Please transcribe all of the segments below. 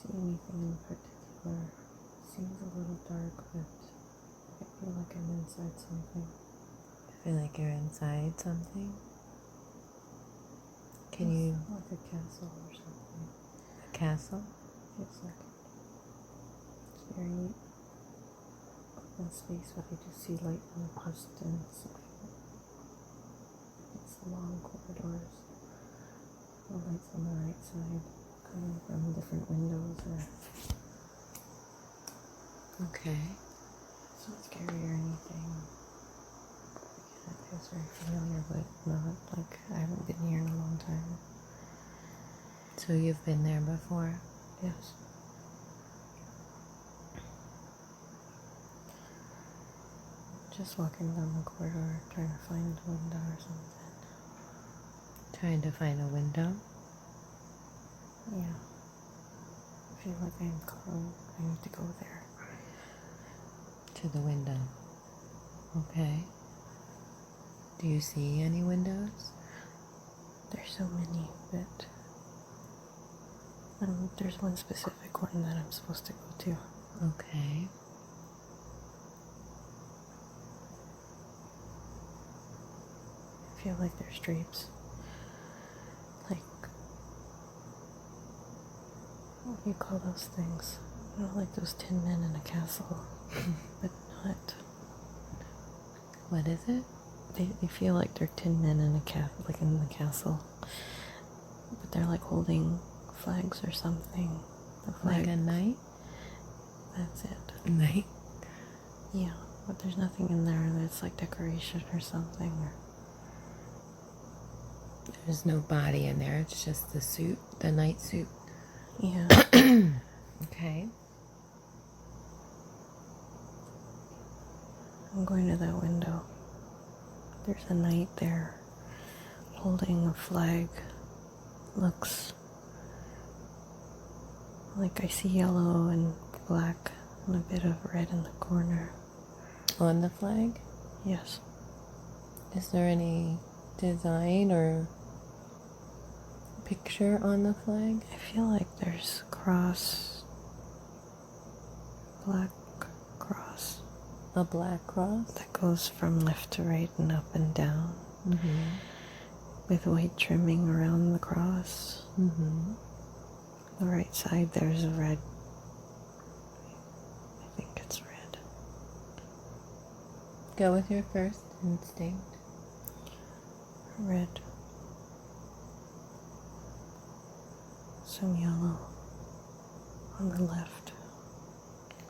see anything in particular. Seems a little dark, but I feel like I'm inside something. I feel like you're inside something. Can Feels you... like a castle or something. A castle? Feels like it. It's very open space, but I just see light from the distance. It's long corridors. The lights on the right side coming from different windows. Okay. It's not scary or anything. Again, it feels very familiar, but not like I haven't been here in a long time. So you've been there before? Yes. Just walking down the corridor, trying to find a window or something. Trying to find a window? Yeah. I feel like I'm calm. I need to go there. To the window. Okay. Do you see any windows? There's so many, but there's one specific one that I'm supposed to go to. Okay. I feel like there's drapes. Like, what do you call those things? You know, like those tin men in a castle, but not. What is it? They feel like they're tin men in a like in the castle, but they're like holding flags or something. The flag. Like a knight? That's it. Knight? Yeah, but there's nothing in there that's like decoration or something. There's no body in there. It's just the suit, the knight suit. Yeah. Okay. I'm going to that window. There's a knight there holding a flag. Looks like I see yellow and black and a bit of red in the corner. On the flag? Yes. Is there any design or picture on the flag? I feel like there's cross, black cross. A black cross? That goes from left to right and up and down. Mm-hmm. With white trimming around the cross. Mm-hmm. The right side there's a red. I think it's red. Go with your first instinct. Red. Some yellow on the left.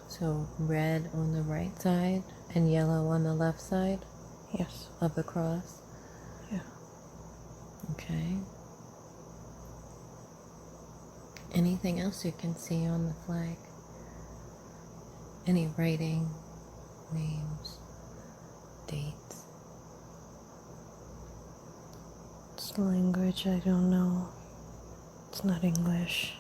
So red on the right side and yellow on the left side? Yes. Of the cross? Yeah. Okay. Anything else you can see on the flag? Any writing, names, dates? It's a language I don't know. It's not English.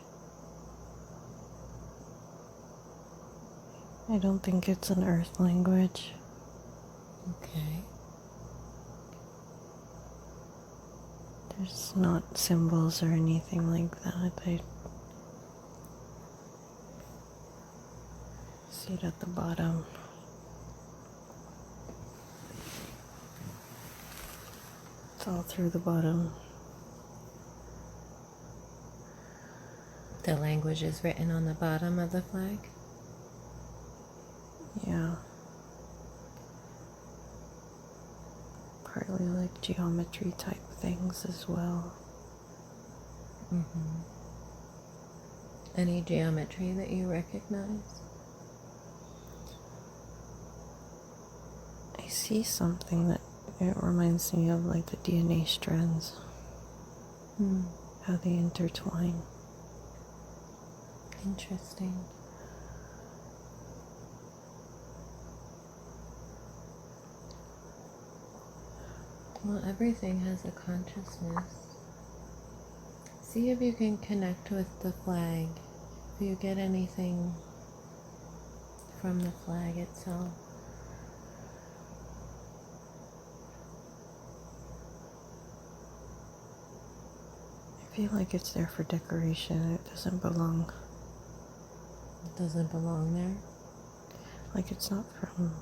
I don't think it's an Earth language. Okay. There's not symbols or anything like that. I see it at the bottom. It's all through the bottom. The language is written on the bottom of the flag? Yeah. Partly like geometry type things as well. Mm-hmm. Any geometry that you recognize? I see something that it reminds me of like the DNA strands. How they intertwine. Interesting. Well, everything has a consciousness. See if you can connect with the flag. If you get anything from the flag itself. I feel like it's there for decoration. It doesn't belong. It doesn't belong there. Like it's not from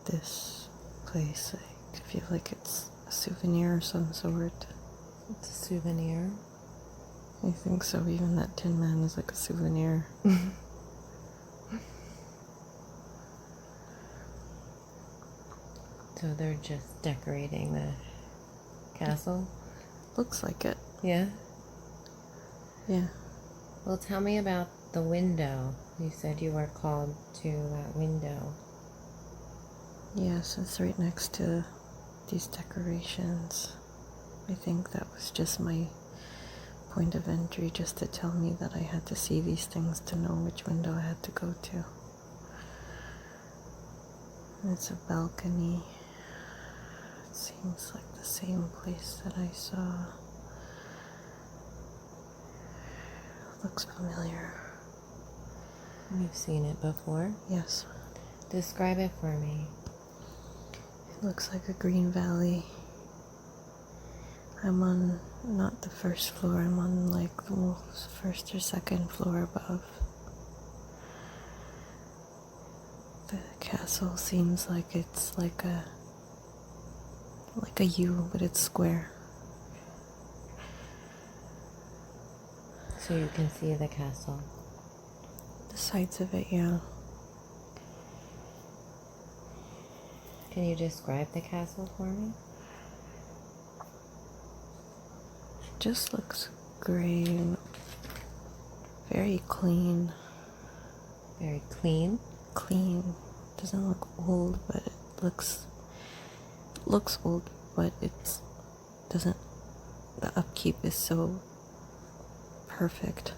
this place. I feel like it's a souvenir of some sort. It's a souvenir. I think so. Even that Tin Man is like a souvenir. So they're just decorating the castle? Looks like it. Yeah? Yeah. Well, tell me about the window. You said you were called to that window. Yes, it's right next to these decorations. I think that was just my point of entry, just to tell me that I had to see these things to know which window I had to go to. It's a balcony. It seems like the same place that I saw. Looks familiar. You've seen it before? Yes. Describe it for me. It looks like a green valley. I'm on not the first floor, I'm on like the first or second floor above. The castle seems like it's like a U, but it's square. So you can see the castle. The sides of it, yeah. Can you describe the castle for me? It just looks gray and very clean. Very clean. Clean. Doesn't look old, but it looks old, but it's doesn't. The upkeep is so perfect.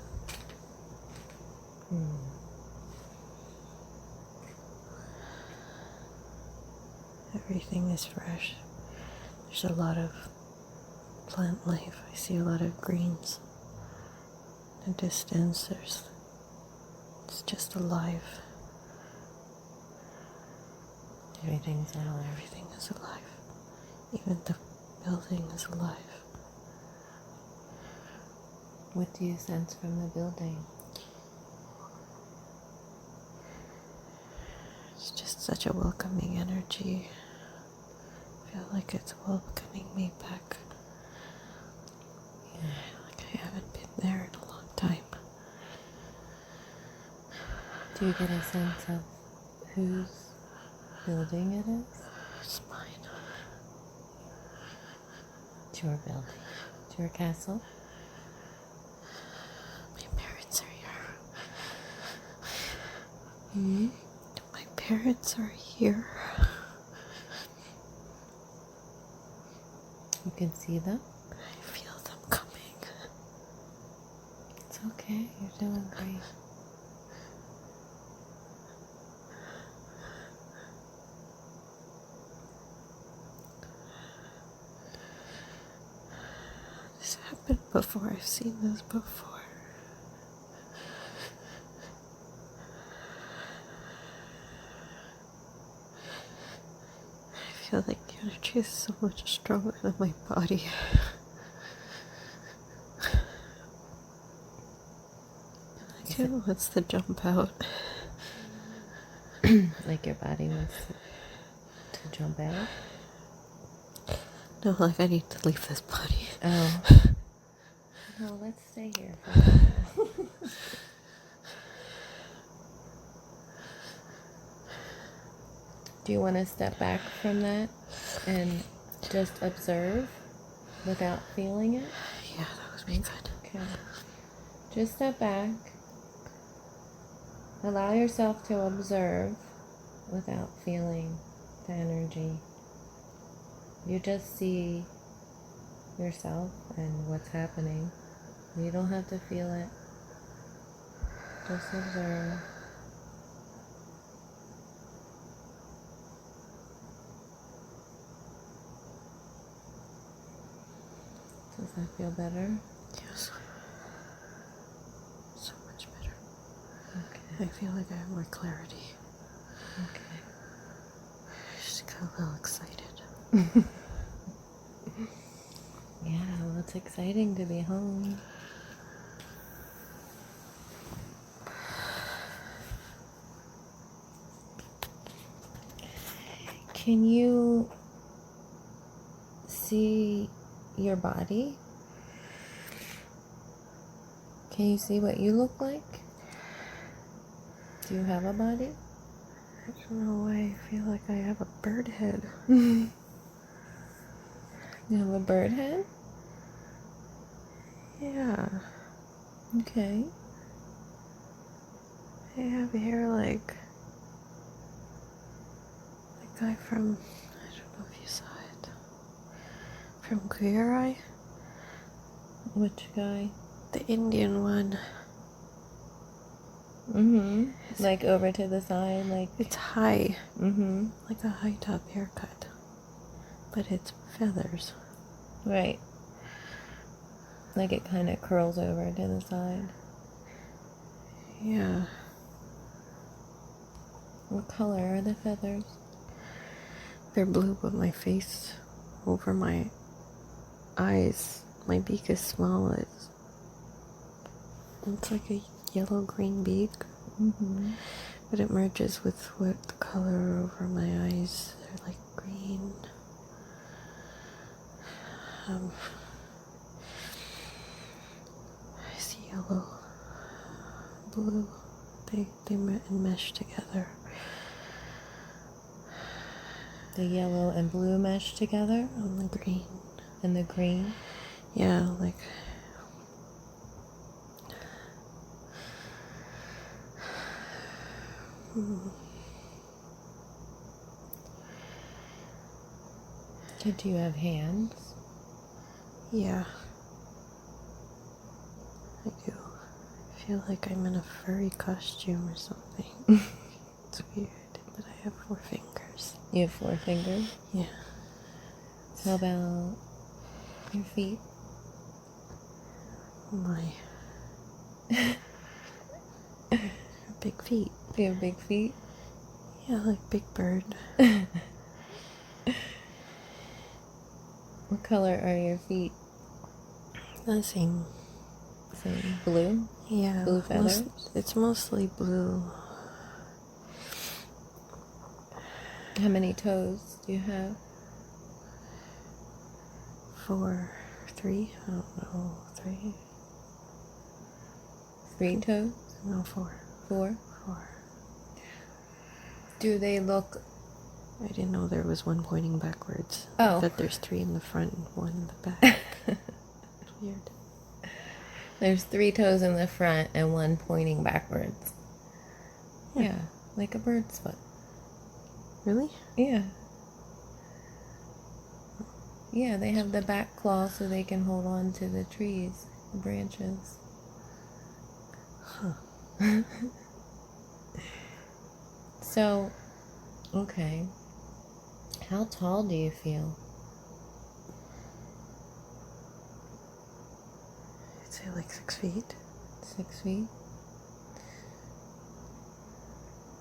Everything is fresh. There's a lot of plant life. I see a lot of greens. In the distance, it's just alive. Everything's alive. Everything is alive. Even the building is alive. What do you sense from the building? It's just such a welcoming energy. I feel like it's welcoming me back. Yeah, like I haven't been there in a long time. Do you get a sense of whose building it is? It's mine. It's your building. It's your castle. My parents are here. Mm-hmm. My parents are here. You can see them? I feel them coming. It's okay. You're doing great. This happened before. I've seen this before. I feel like the energy is so much stronger than my body. I can't wants to jump out. Like your body wants to jump out? No, like I need to leave this body. Oh. No, let's stay here for a while. Do you want to step back from that and just observe without feeling it? Yeah, that would be good. Okay. Just step back. Allow yourself to observe without feeling the energy. You just see yourself and what's happening. You don't have to feel it. Just observe. Does that feel better? Yes. So much better. Okay. I feel like I have more clarity. Okay. I just got a little excited. Yeah, well, it's exciting to be home. Can you see your body? Can you see what you look like? Do you have a body? I don't know why I feel like I have a bird head. You have a bird head? Yeah. Okay. I have hair like the guy from, I don't know if you saw it, from Queer Eye. Which guy? The Indian one. Mm-hmm. Like over to the side, like... It's high. Mm-hmm. Like a high top haircut. But it's feathers. Right. Like it kind of curls over to the side. Yeah. What color are the feathers? They're blue, but my face over my eyes, my beak is small. It's like a yellow-green beak. Mm-hmm. But it merges with what the color over my eyes. They're like green. I see yellow, blue. They mesh together. The yellow and blue mesh together? On the green. And the green? Yeah, like... Do you have hands? Yeah. I do. I feel like I'm in a furry costume or something. It's weird, but I have 4 fingers. You have 4 fingers? Yeah. How about your feet? My big feet. You have big feet? Yeah, like Big Bird. What color are your feet? The same. Same. Blue? Yeah. Blue feathers? It's mostly blue. How many toes do you have? 4, 3. I don't know. 3. 3 toes? No, 4. 4? 4. Do they look... I didn't know there was one pointing backwards. Oh. But there's 3 in the front and 1 in the back. It's weird. There's 3 toes in the front and 1 pointing backwards. Yeah, like a bird's foot. Really? Yeah. Yeah, they have the back claw so they can hold on to the trees, the branches. Huh. So, okay. How tall do you feel? I'd say like 6 feet. 6 feet?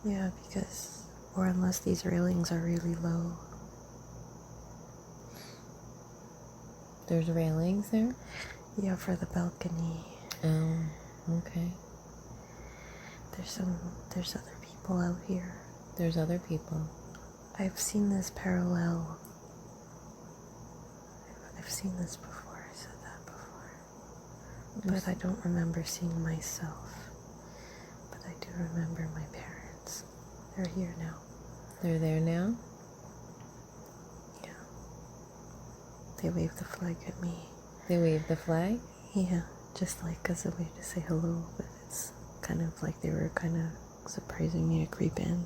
Yeah, because... Or unless these railings are really low. There's railings there? Yeah, for the balcony. Oh, okay. There's other people out here. There's other people. I've seen this parallel. I've seen this before. I said that before. But I don't remember seeing myself. But I do remember my parents. They're here now. They're there now? Yeah. They waved the flag at me. They waved the flag? Yeah, just like as a way to say hello, but it's kind of like they were kind of surprising me to creep in.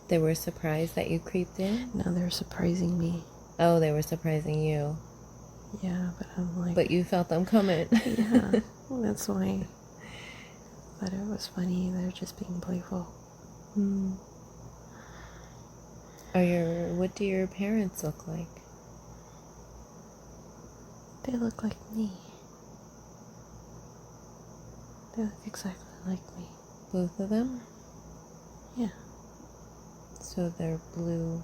They were surprised that you creeped in? Now they're surprising me. Oh, they were surprising you. Yeah, but I'm like... But you felt them coming. Yeah, that's why. But it was funny. They're just being playful. Hmm. What do your parents look like? They look like me. They look exactly like me. Both of them? Yeah. So they're blue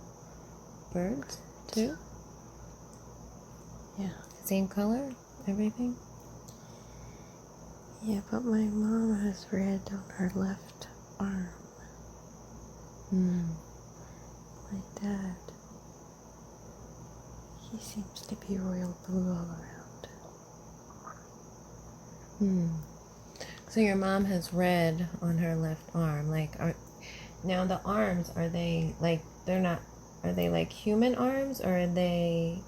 birds, too? Yeah. Same color? Everything? Yeah, but my mom has red on her left arm. Hmm. My dad, he seems to be royal blue all around. Hmm. So your mom has red on her left arm. Now the arms, are they like, are they like human arms, or are they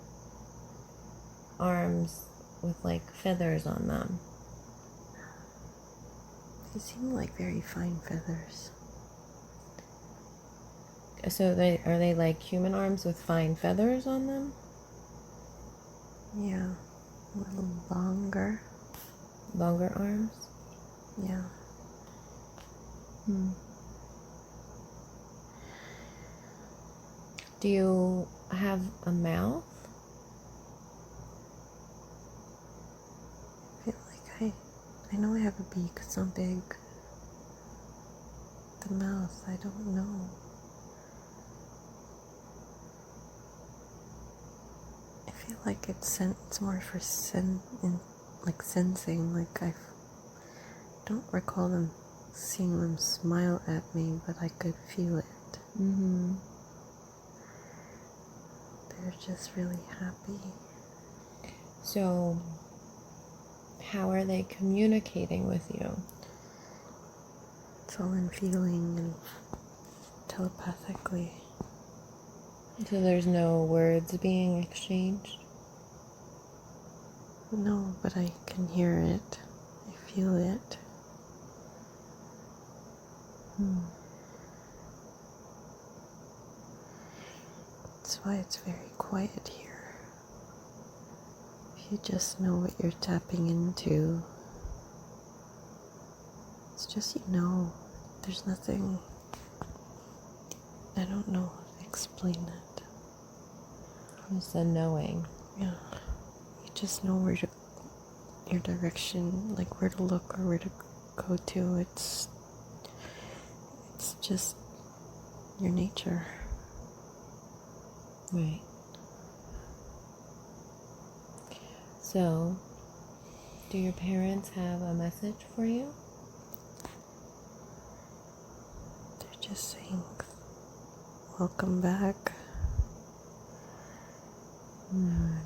arms with like feathers on them? They seem like very fine feathers. So are they like human arms with fine feathers on them? Yeah, a little longer. Longer arms? Yeah. Hmm. Do you have a mouth? I feel like I know I have a beak, it's not big. The mouth, I don't know. I feel like it's more for sensing. Like I don't recall seeing them smile at me, but I could feel it. Mm-hmm. They're just really happy. So, how are they communicating with you? It's all in feeling and telepathically. So there's no words being exchanged? No, but I can hear it. I feel it. Hmm. That's why it's very quiet here. If you just know what you're tapping into, it's just there's nothing, I don't know how to explain it. Just a knowing. Yeah, you just know your direction, like where to look or where to go to. It's just your nature. Right. So, do your parents have a message for you? They're just saying, welcome back.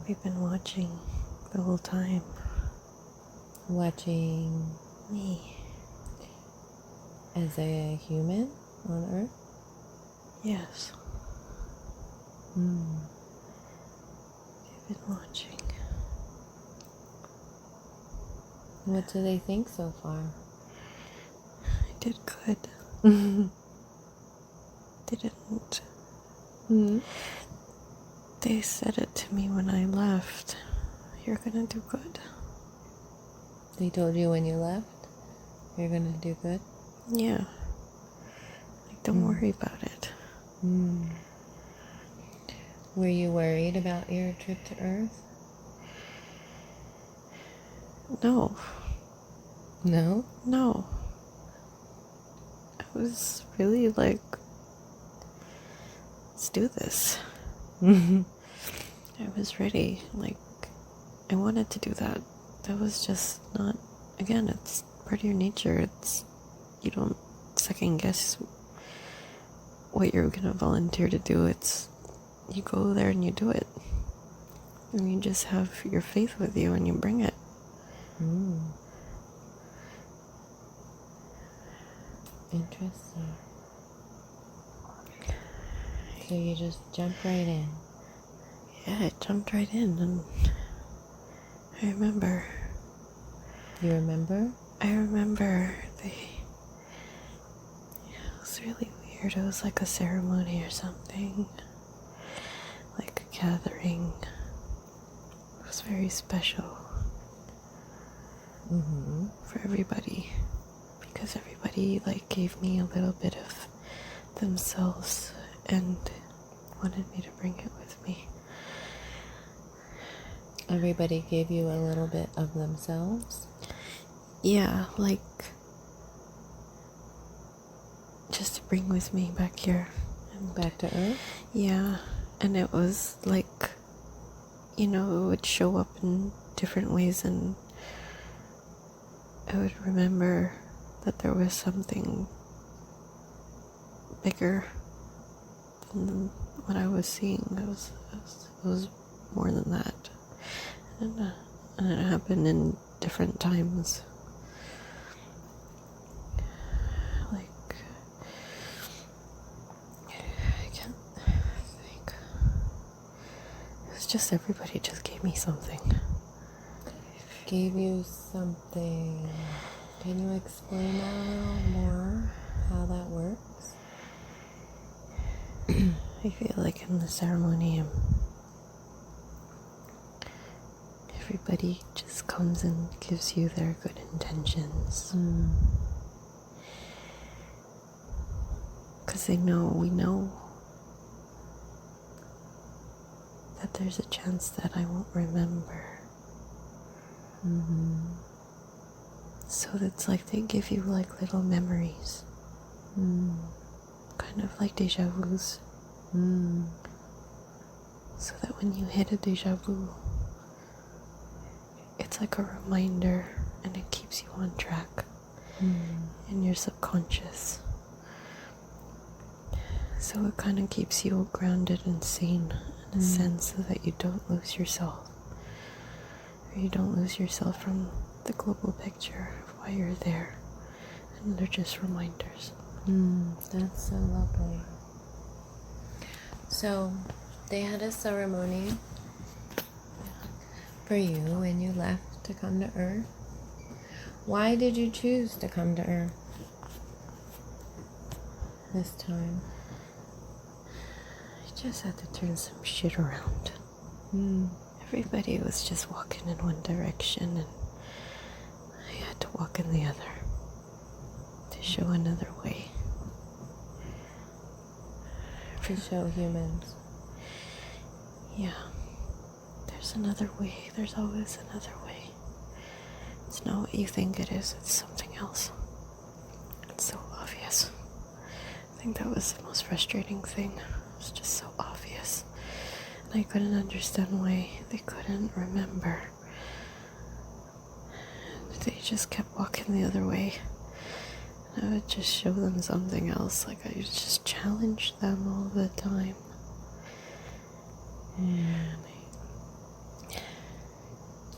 We've been watching the whole time. Watching Me. as a human on Earth? Yes. Hmm. They've been watching. What do they think so far? I did good. Didn't. Hmm. They said it to me when I left. You're gonna do good. They told you when you left you're gonna do good? Yeah. Like, don't worry about it. Hmm. Were you worried about your trip to Earth? No. No? No. I was really like, let's do this. I was ready. Like, I wanted to do that. That was just not, again, it's part of your nature. You don't second guess what you're gonna volunteer to do. You go there and you do it. And you just have your faith with you and you bring it. Interesting. So you just jumped right in. Yeah, it jumped right in, and I remember. You remember? I remember it was really weird. It was like a ceremony or something. Like a gathering. It was very special. For everybody. Because everybody like gave me a little bit of themselves and wanted me to bring it with me. Everybody gave you a little bit of themselves? Yeah, like just to bring with me back here. And back to Earth? Yeah, and it was like, it would show up in different ways, and I would remember that there was something bigger And what I was seeing, it was more than that. And it happened in different times. Like, I can't think. It was just everybody just gave me something. Gave you something. Can you explain that a little more, how that works? I feel like in the ceremony, everybody just comes and gives you their good intentions. Because we know that there's a chance that I won't remember. So it's like they give you like little memories. Kind of like deja vus. So that when you hit a deja vu, it's like a reminder and it keeps you on track in your subconscious. So it kind of keeps you grounded and sane in a sense, so that you don't lose yourself. Or you don't lose yourself from the global picture of why you're there. And they're just reminders. That's so lovely. So, they had a ceremony for you when you left to come to Earth. Why did you choose to come to Earth this time? I just had to turn some shit around. Everybody was just walking in one direction, and I had to walk in the other to show another way. To show humans. Yeah. There's another way. There's always another way. It's not what you think it is. It's something else. It's so obvious. I think that was the most frustrating thing. It was just so obvious. And I couldn't understand why they couldn't remember. They just kept walking the other way. I would just show them something else. Like, I would just challenge them all the time.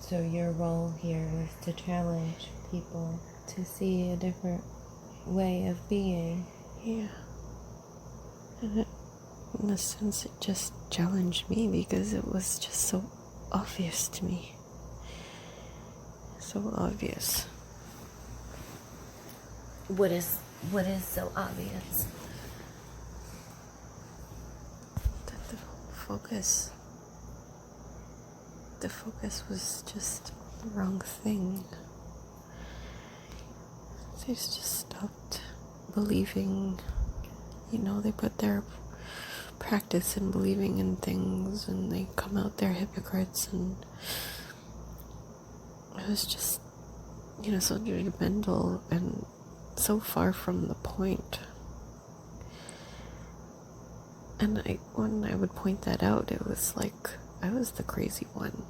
So your role here was to challenge people to see a different way of being. Yeah. And in a sense, it just challenged me because it was just so obvious to me. So obvious. What is so obvious? That the focus was just the wrong thing. They just stopped believing, they put their practice in believing in things, and they come out there hypocrites, and it was just, so judgmental and so far from the point. And when I would point that out, it was like I was the crazy one,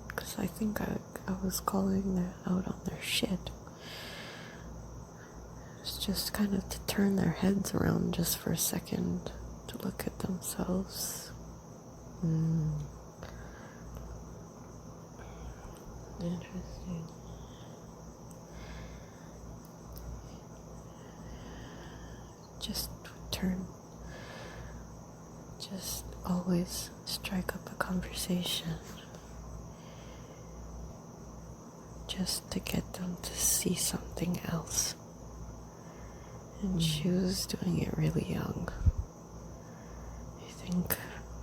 because I think I was calling them out on their shit. It's just kind of to turn their heads around just for a second, to look at themselves. Interesting. Just always strike up a conversation, just to get them to see something else. And she was doing it really young. I think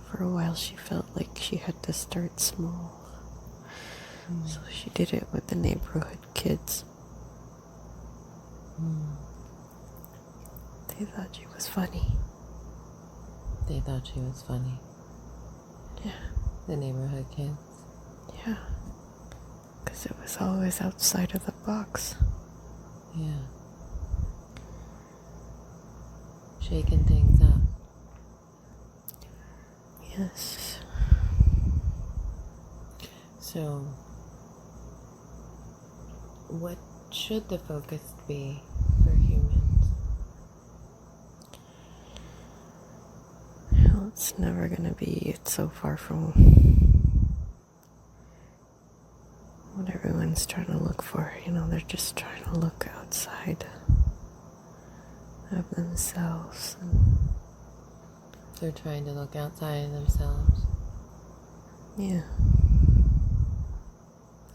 for a while she felt like she had to start small. So she did it with the neighborhood kids. They thought she was funny. They thought she was funny. Yeah. The neighborhood kids. Yeah. Because it was always outside of the box. Yeah. Shaking things up. Yes. So, what should the focus be for humans? It's never gonna be. It's so far from what everyone's trying to look for. You know, they're just trying to look outside of themselves. They're trying to look outside of themselves. Yeah.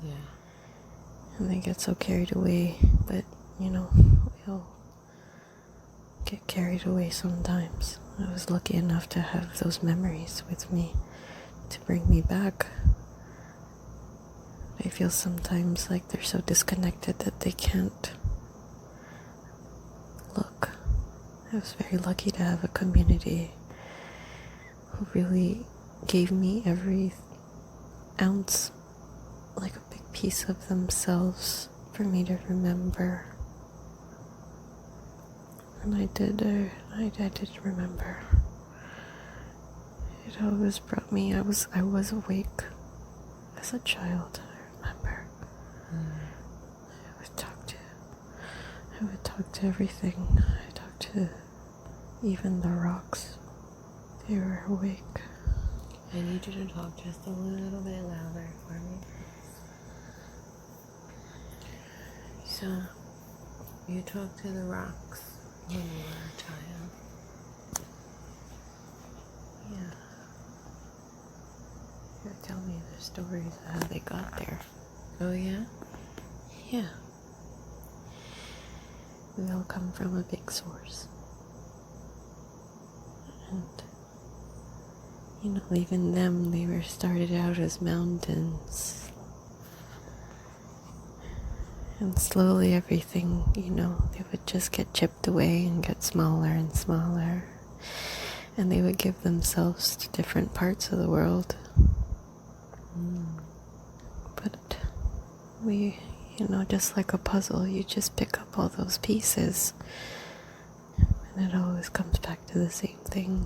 Yeah. And they get so carried away. But, you know, we all get carried away sometimes. I was lucky enough to have those memories with me to bring me back. I feel sometimes like they're so disconnected that they can't look. I was very lucky to have a community who really gave me every ounce, like a big piece of themselves for me to remember. And I did remember. It always brought me, I was awake as a child, I remember. I would talk to everything. I talked to even the rocks. They were awake. I need you to talk just a little bit louder for me. So, you talk to the rocks when you were a child. Yeah. You tell me the stories of how they got there. Oh, yeah? Yeah. We all come from a big source. And, you know, even them, they were started out as mountains. And slowly everything, you know, they would just get chipped away and get smaller and smaller. And they would give themselves to different parts of the world. But we, you know, just like a puzzle, you just pick up all those pieces. And it always comes back to the same thing.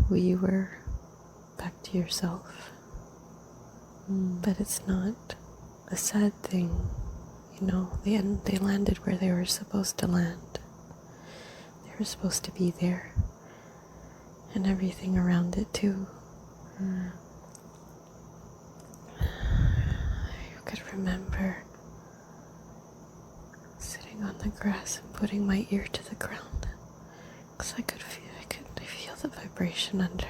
Who you were, back to yourself. But it's not a sad thing. You know, they landed where they were supposed to land. They were supposed to be there. And everything around it too. I could remember sitting on the grass and putting my ear to the ground, because I could feel the vibration under.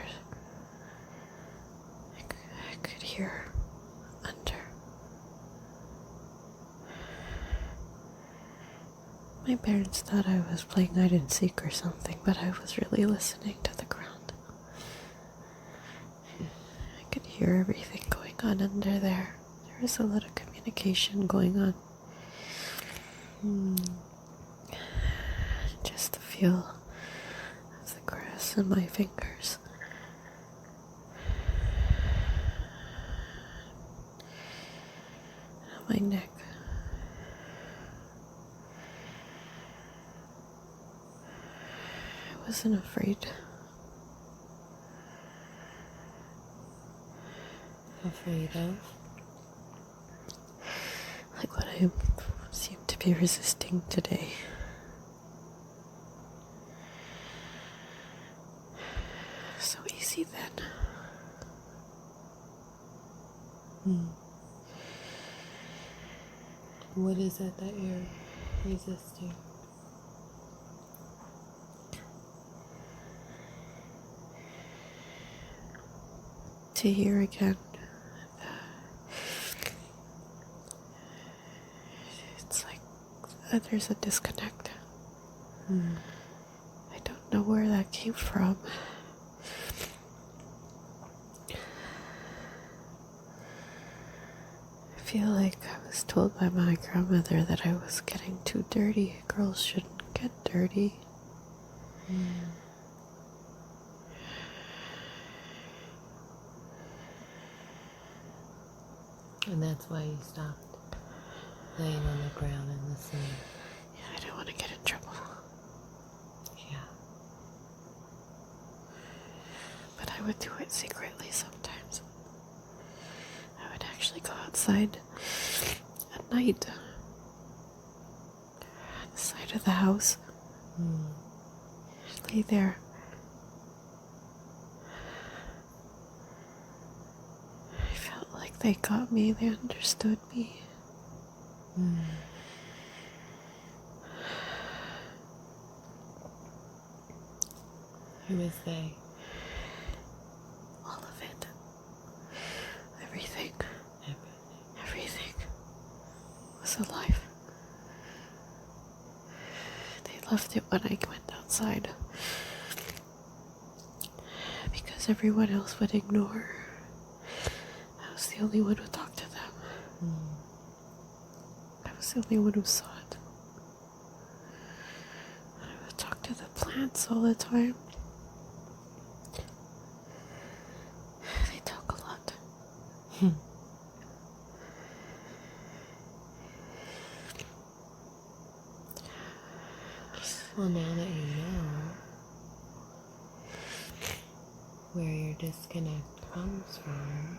I could hear under. My parents thought I was playing hide and seek or something, but I was really listening to the ground. I could hear everything going on under there. There was a lot of communication going on. Just the feel of the grass in my fingers. My neck. I wasn't afraid. Afraid of? Like what I seem to be resisting today. So easy then. What is it that you're resisting? To hear again. It's like there's a disconnect. I don't know where that came from. I feel like I was told by my grandmother that I was getting too dirty. Girls shouldn't get dirty. And that's why you stopped laying on the ground in the sun. Yeah, I didn't want to get in trouble. Yeah. But I would do it secretly sometimes. I would actually go outside at night on the side of the house. I'd lay there They got me, they understood me. Who is they? All of it. Everything. Everything was alive. They left it when I went outside. Because everyone else would ignore. I was the only one who talked to them. I was the only one who saw it. I would talk to the plants all the time. They talk a lot. Well, now that you know where your disconnect comes from,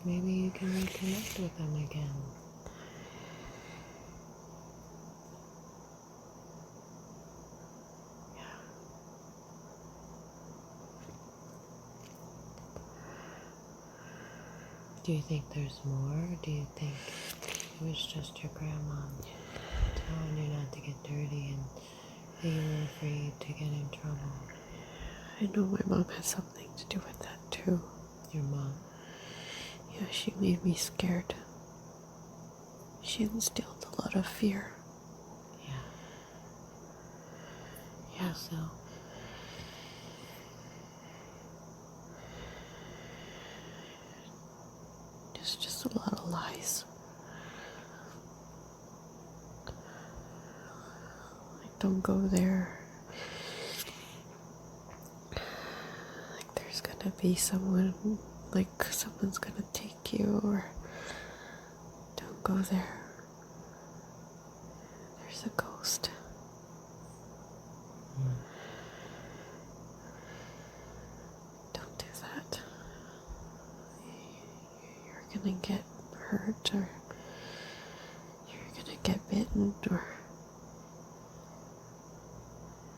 maybe you can reconnect with them again. Do you think there's more? Or do you think it was just your grandma telling you not to get dirty and that you were afraid to get in trouble? I know my mom had something to do with that too. Your mom? Yeah, she made me scared. She instilled a lot of fear. Yeah. So? It's just a lot of lies. Like, don't go there. Like, there's gonna be someone, like, someone's gonna take you, or don't go there. There's a ghost. Don't do that. You're gonna get hurt, or you're gonna get bitten, or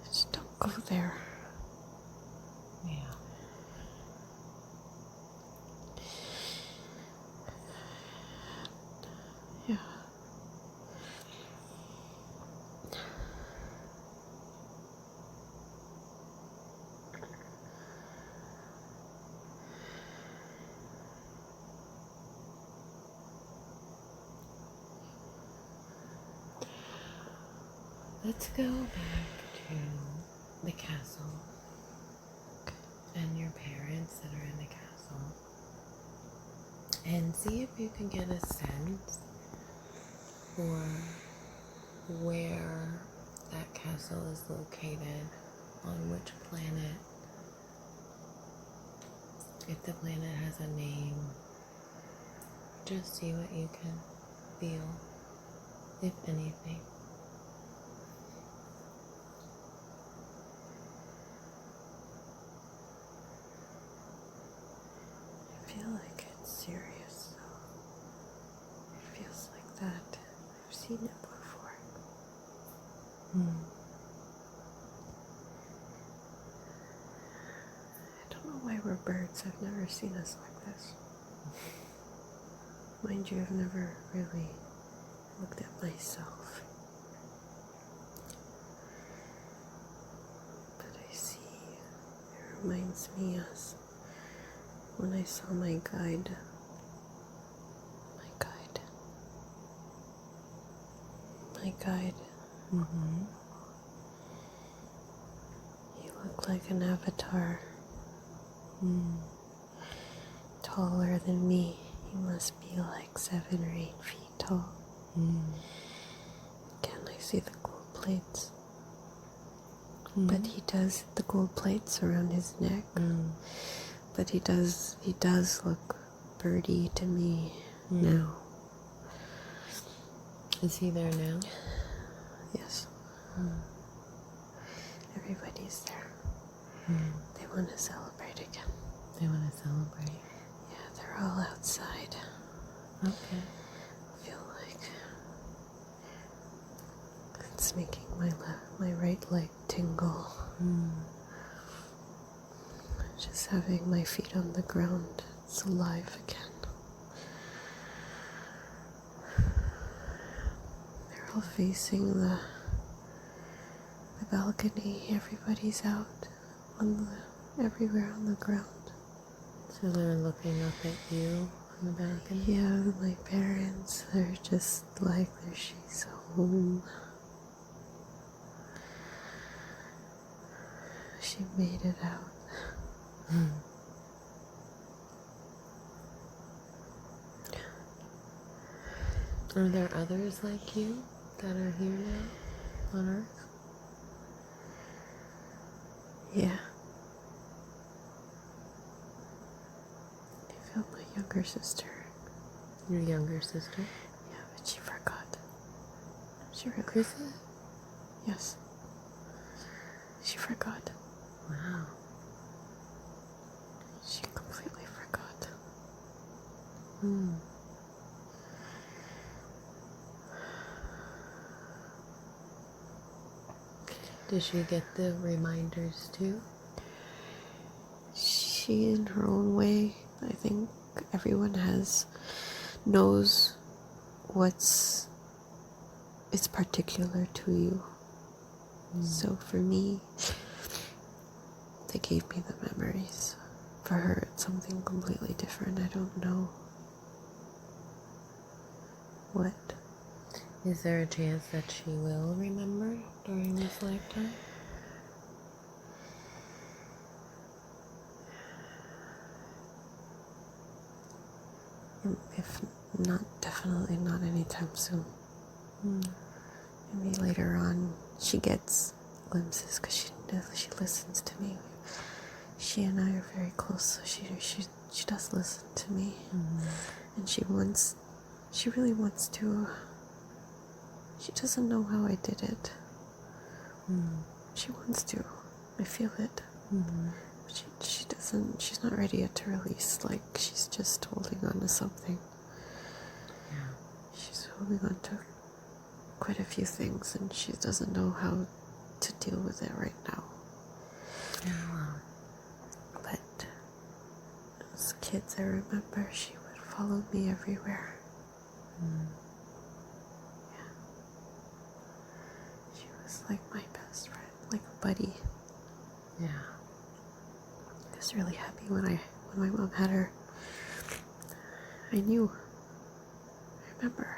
just don't go there. Yeah. Yeah. Let's go back to the castle and your parents that are in the castle and see if you can get a sense for where that castle is located, on which planet, if the planet has a name. Just see what you can feel, if anything. I feel like it's serious, though. It feels like that. I've seen it before. I don't know why we're birds. I've never seen us like this. Mind you, I've never really looked at myself. But I see, it reminds me of when I saw my guide. He looked like an avatar. Taller than me. He must be like 7 or 8 feet tall. Again, I see the gold plates. But he does the gold plates around his neck. But he does look birdie to me now. Is he there now? Yes. Everybody's there. They want to celebrate again. They want to celebrate. Yeah, they're all outside. Okay. I feel like it's making my right leg tingle. Just having my feet on the ground It's alive again. They're all facing the balcony. Everybody's out everywhere on the ground. So they're looking up at you on the balcony? Yeah, my parents, they're just like, there she's home. She made it out. Are there others like you that are here now on Earth? Yeah. I found my younger sister. Your younger sister? Yeah, but she forgot. She really Chrissy? Yes. She forgot. Wow. She completely forgot. Did she get the reminders too? She, in her own way, I think everyone knows it's particular to you. So for me, they gave me the memories. For her, it's something completely different. I don't know what. Is there a chance that she will remember during this lifetime? If not, definitely not anytime soon. Maybe later on, she gets glimpses because she listens to me. She and I are very close, so she does listen to me, and she really wants to. She doesn't know how I did it. She wants to. I feel it. She doesn't. She's not ready yet to release. Like, she's just holding on to something. Yeah. She's holding on to quite a few things, and she doesn't know how to deal with it right now. Yeah. But as kids, I remember she would follow me everywhere. Yeah. She was like my best friend, like a buddy. Yeah. I was really happy when my mom had her. I knew. I remember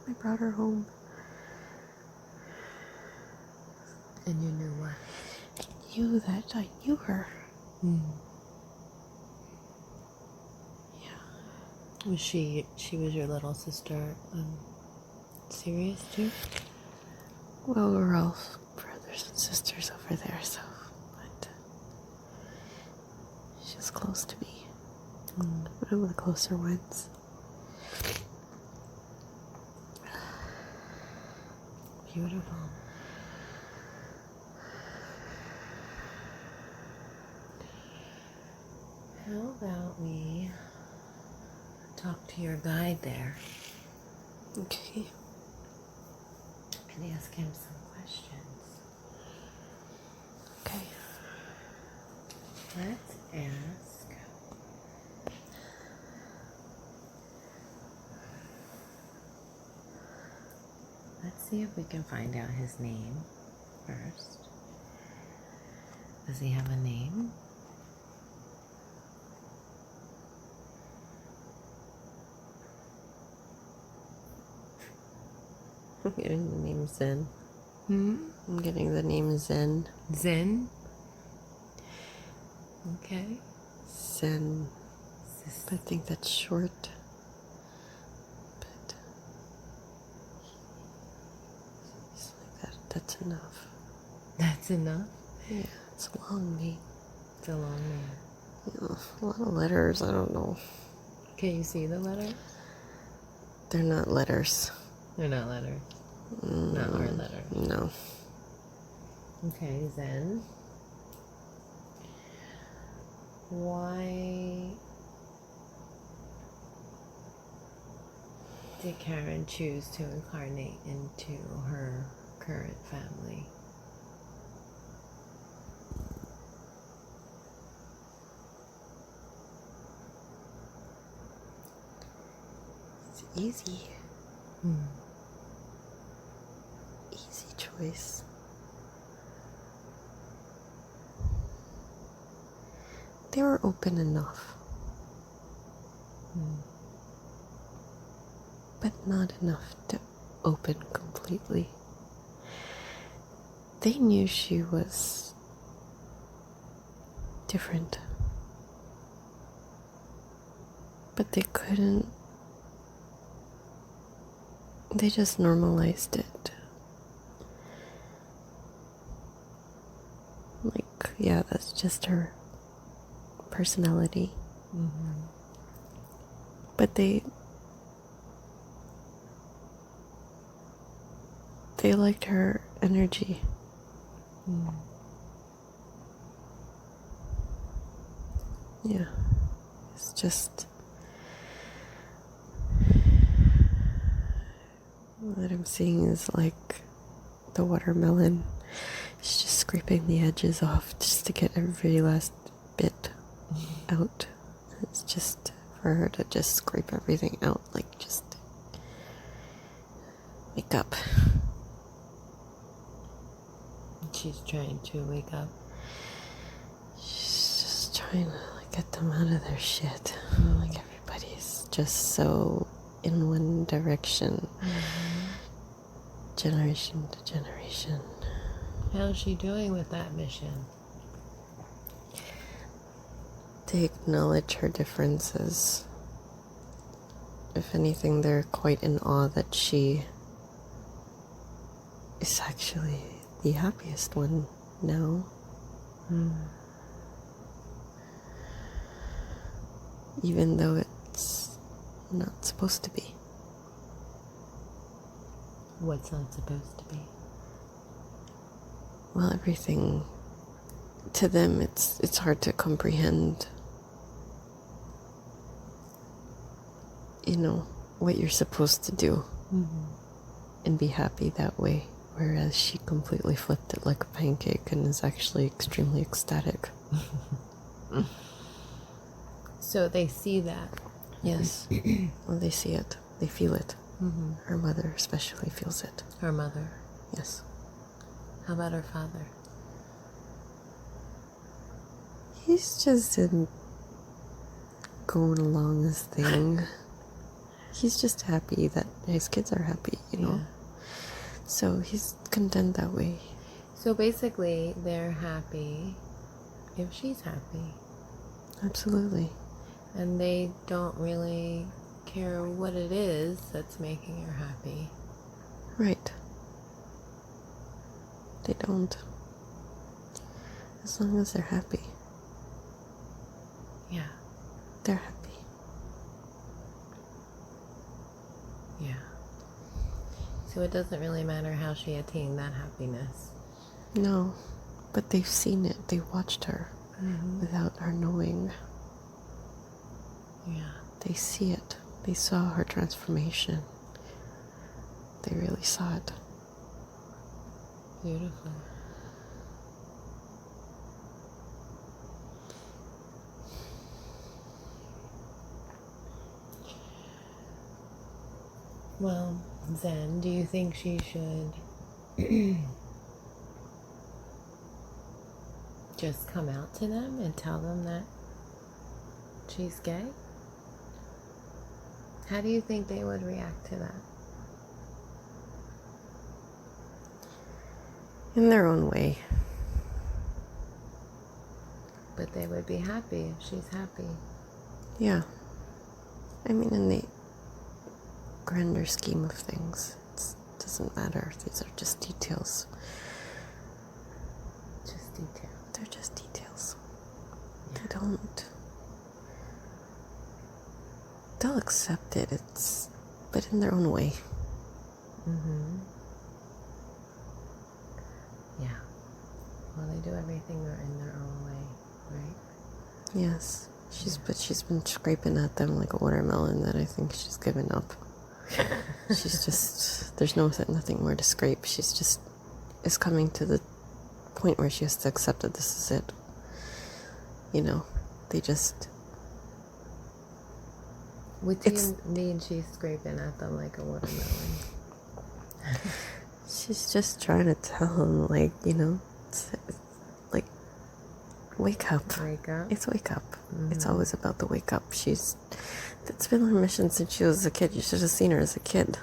when I brought her home. And you knew what? I knew that I knew her. Yeah. Was she was your little sister serious too? Well, we're all brothers and sisters over there, so, but she's close to me. One of the closer ones. Beautiful. How about we talk to your guide there Okay. and ask him some questions? Okay. Let's ask. Let's see if we can find out his name first. Does he have a name? I'm getting the name Zen. I'm getting the name Zen. Zen? Okay. Zen. I think that's short. But it's like that. That's enough. That's enough? Yeah, it's a long name. It's a long name. You know, a lot of letters. I don't know. Can you see the letters? They're not letters. They're not letters. Not our letters. No. Okay, Zen. Why did Karen choose to incarnate into her current family? It's easy. Mm. Easy choice. They were open enough. Mm. But not enough to open completely. They knew she was different. But they couldn't. They just normalized it. Like, yeah, that's just her personality. Mm-hmm. But they liked her energy. Mm. Yeah. It's just what I'm seeing is like the watermelon. She's just scraping the edges off just to get every last bit out. It's just for her to just scrape everything out, like just wake up. She's trying to wake up. She's just trying to get them out of their shit. Like everybody's just so in one direction, generation to generation. How's she doing with that mission? They acknowledge her differences. If anything, they're quite in awe that she is actually the happiest one now. Even though it's not supposed to be. What's not supposed to be? Well, everything to them, it's hard to comprehend, you know, what you're supposed to do and be happy that way. Whereas she completely flipped it like a pancake and is actually extremely ecstatic. So they see that. Yes. Well, they see it. They feel it. Her mother especially feels it. Her mother. Yes. How about her father? He's just going along his thing. He's just happy that his kids are happy, you know? Yeah. So he's content that way. So basically, they're happy if she's happy. Absolutely. And they don't really care what it is that's making her happy. Right. They don't. As long as they're happy. Yeah. They're happy. Yeah. So it doesn't really matter how she attained that happiness. No. But they've seen it. They watched her without her knowing. Yeah. They see it. They saw her transformation. They really saw it. Beautiful. Well, Zen, do you think she should just come out to them and tell them that she's gay? How do you think they would react to that? In their own way. But they would be happy if she's happy. Yeah. I mean, in the grander scheme of things, it doesn't matter. These are just details. Just details. They're just details. Yeah. They don't... They'll accept it, but in their own way. Yeah. Well, they do everything in their own way, right? Yes. But she's been scraping at them like a watermelon that I think she's given up. She's just... There's nothing more to scrape. She's just... is coming to the point where she has to accept that this is it. You know, they just... What do you mean she's scraping at them like a watermelon? She's just trying to tell him, like, you know, like, wake up. Wake up? It's wake up. It's always about the wake up. That's been her mission since she was a kid. You should have seen her as a kid.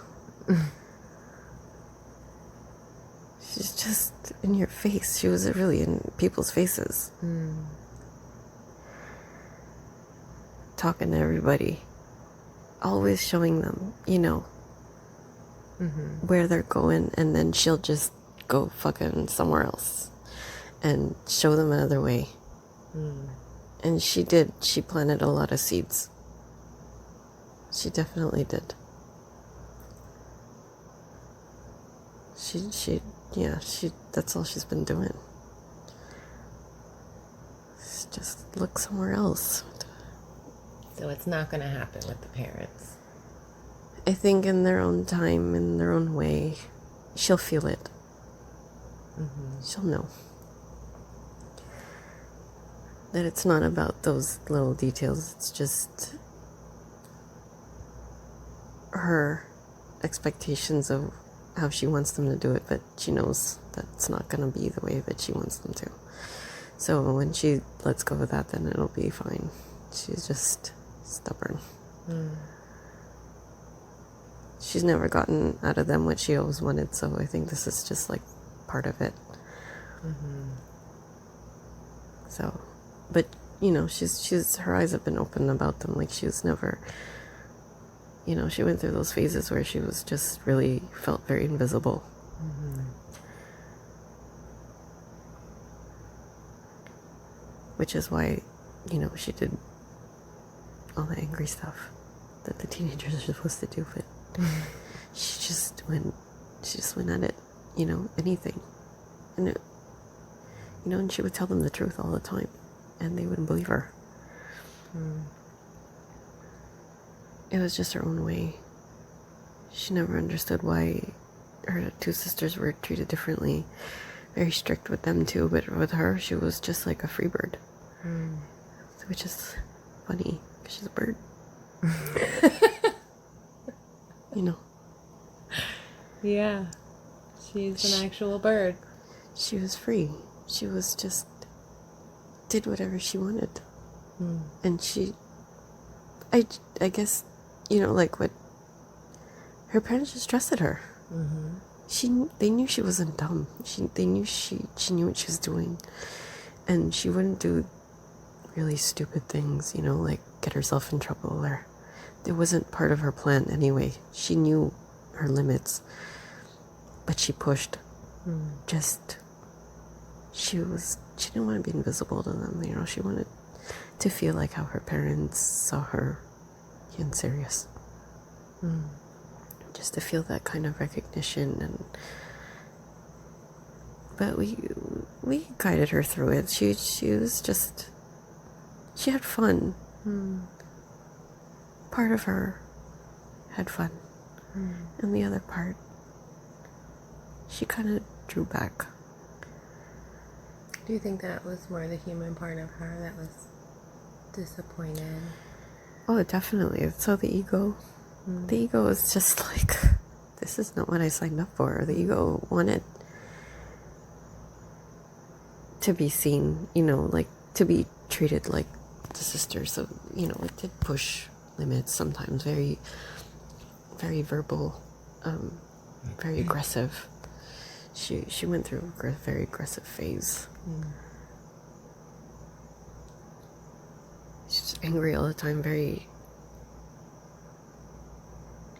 She's just in your face. She was really in people's faces. Talking to everybody. Always showing them, you know, where they're going, and then she'll just go fucking somewhere else and show them another way. And she planted a lot of seeds. She definitely did. That's all she's been doing. Just look somewhere else. So it's not going to happen with the parents. I think in their own time, in their own way, she'll feel it. She'll know that it's not about those little details. It's just her expectations of how she wants them to do it, but she knows that's not going to be the way that she wants them to. So when she lets go of that, then it'll be fine. She's just stubborn. She's never gotten out of them what she always wanted, so I think this is just like part of it. So, but you know, she's her eyes have been open about them. Like, she was never, you know, she went through those phases where she was just really felt very invisible. Which is why, you know, she did all the angry stuff that the teenagers are supposed to do, but she just went at it, you know, anything. And it, you know, and she would tell them the truth all the time, and they wouldn't believe her. It was just her own way. She never understood why her two sisters were treated differently. Very strict with them too, but with her, she was just like a free bird. Which is funny, because she's a bird. You know. Yeah. She's an actual bird. She was free. She was just did whatever she wanted. And I guess, you know, like, what her parents just trusted her. They knew she wasn't dumb. They knew she knew what she was doing, and she wouldn't do really stupid things, you know, like get herself in trouble, or it wasn't part of her plan anyway. She knew her limits, but she pushed. She didn't want to be invisible to them, you know. She wanted to feel like how her parents saw her in Sirius. Just to feel that kind of recognition. But we guided her through it. She was just, she had fun. Part of her had fun. And the other part, she kind of drew back. Do you think that was more the human part of her that was disappointed? Oh, definitely. So the ego is just like, this is not what I signed up for. The ego wanted to be seen, you know, like to be treated like the sister. So, you know, it did push limits sometimes, very, very verbal, very aggressive. She went through a very aggressive phase. She's angry all the time,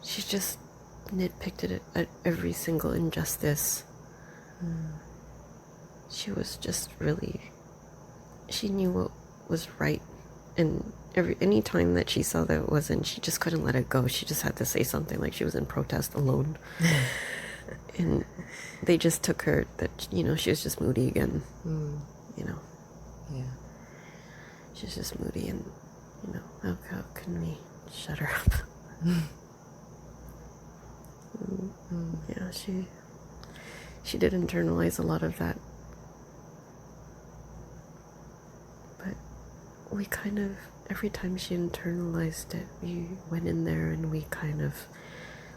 she just nitpicked it at every single injustice. She was just really, she knew what was right, and any time that she saw that it wasn't, she just couldn't let it go. She just had to say something, like she was in protest alone. And they just took her that, you know, she was just moody again. You know. Yeah. She's just moody, and, you know, how can we shut her up? Yeah, she did internalize a lot of that. But we kind of, every time she internalized it, we went in there and we kind of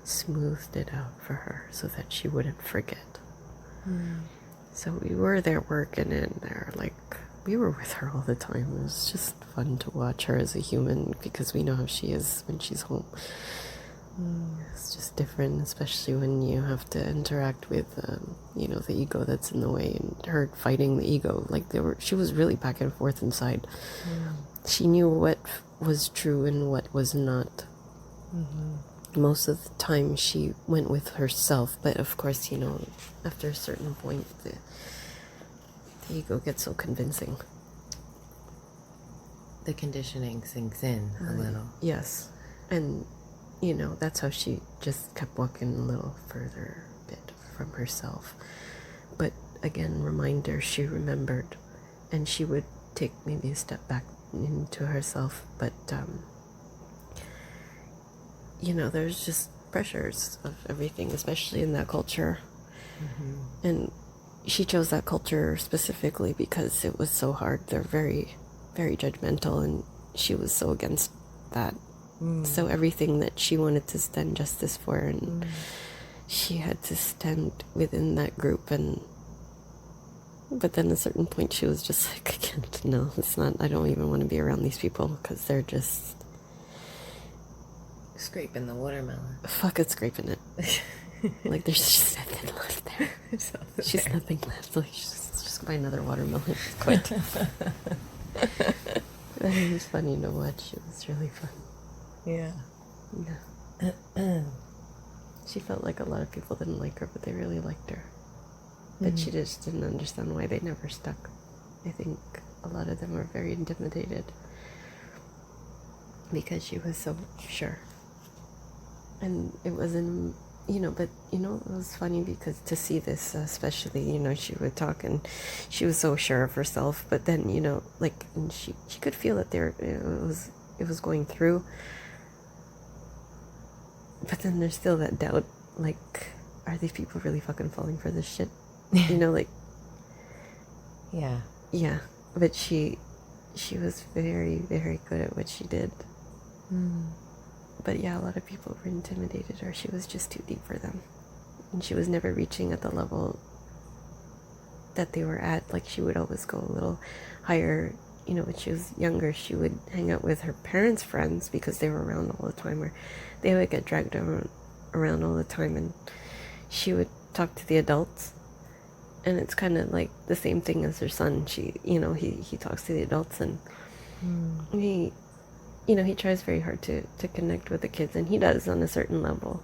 smoothed it out for her so that she wouldn't forget. So we were there working in there, like we were with her all the time. It was just fun to watch her as a human because we know how she is when she's home. It's just different, especially when you have to interact with, you know, the ego that's in the way, and her fighting the ego. Like she was really back and forth inside. She knew what was true and what was not. Most of the time she went with herself, but of course, you know, after a certain point, the ego gets so convincing. The conditioning sinks in a little. Yes. And, you know, that's how she just kept walking a little further bit from herself. But again, reminder, she remembered, and she would take maybe a step back into herself. But, you know, there's just pressures of everything, especially in that culture. And she chose that culture specifically because it was so hard. They're very, very judgmental, and she was so against that. So everything that she wanted to stand justice for, and she had to stand within that group. And but then at a certain point she was just like, I can't, no, it's not, I don't even want to be around these people because they're just scraping the watermelon. Fuck it, scraping it. Like there's just nothing left there. There's just nothing left. Like just buy another watermelon. Quit. It was funny to watch. It was really fun. Yeah. She felt like a lot of people didn't like her, but they really liked her. But she just didn't understand why they never stuck. I think a lot of them were very intimidated because she was so sure. And it wasn't, you know, but, you know, it was funny because to see this, especially, you know, she would talk and she was so sure of herself, but then, you know, like, and she could feel that it was going through. But then there's still that doubt, like, are these people really fucking falling for this shit? You know, like... Yeah. But she was very, very good at what she did. But yeah, a lot of people were intimidated, or she was just too deep for them. And she was never reaching at the level that they were at. Like, she would always go a little higher. You know, when she was younger, she would hang out with her parents' friends because they were around all the time, or they would get dragged around all the time, and she would talk to the adults. And it's kind of like the same thing as her son. You know, he talks to the adults, and he, you know, he tries very hard to connect with the kids, and he does on a certain level.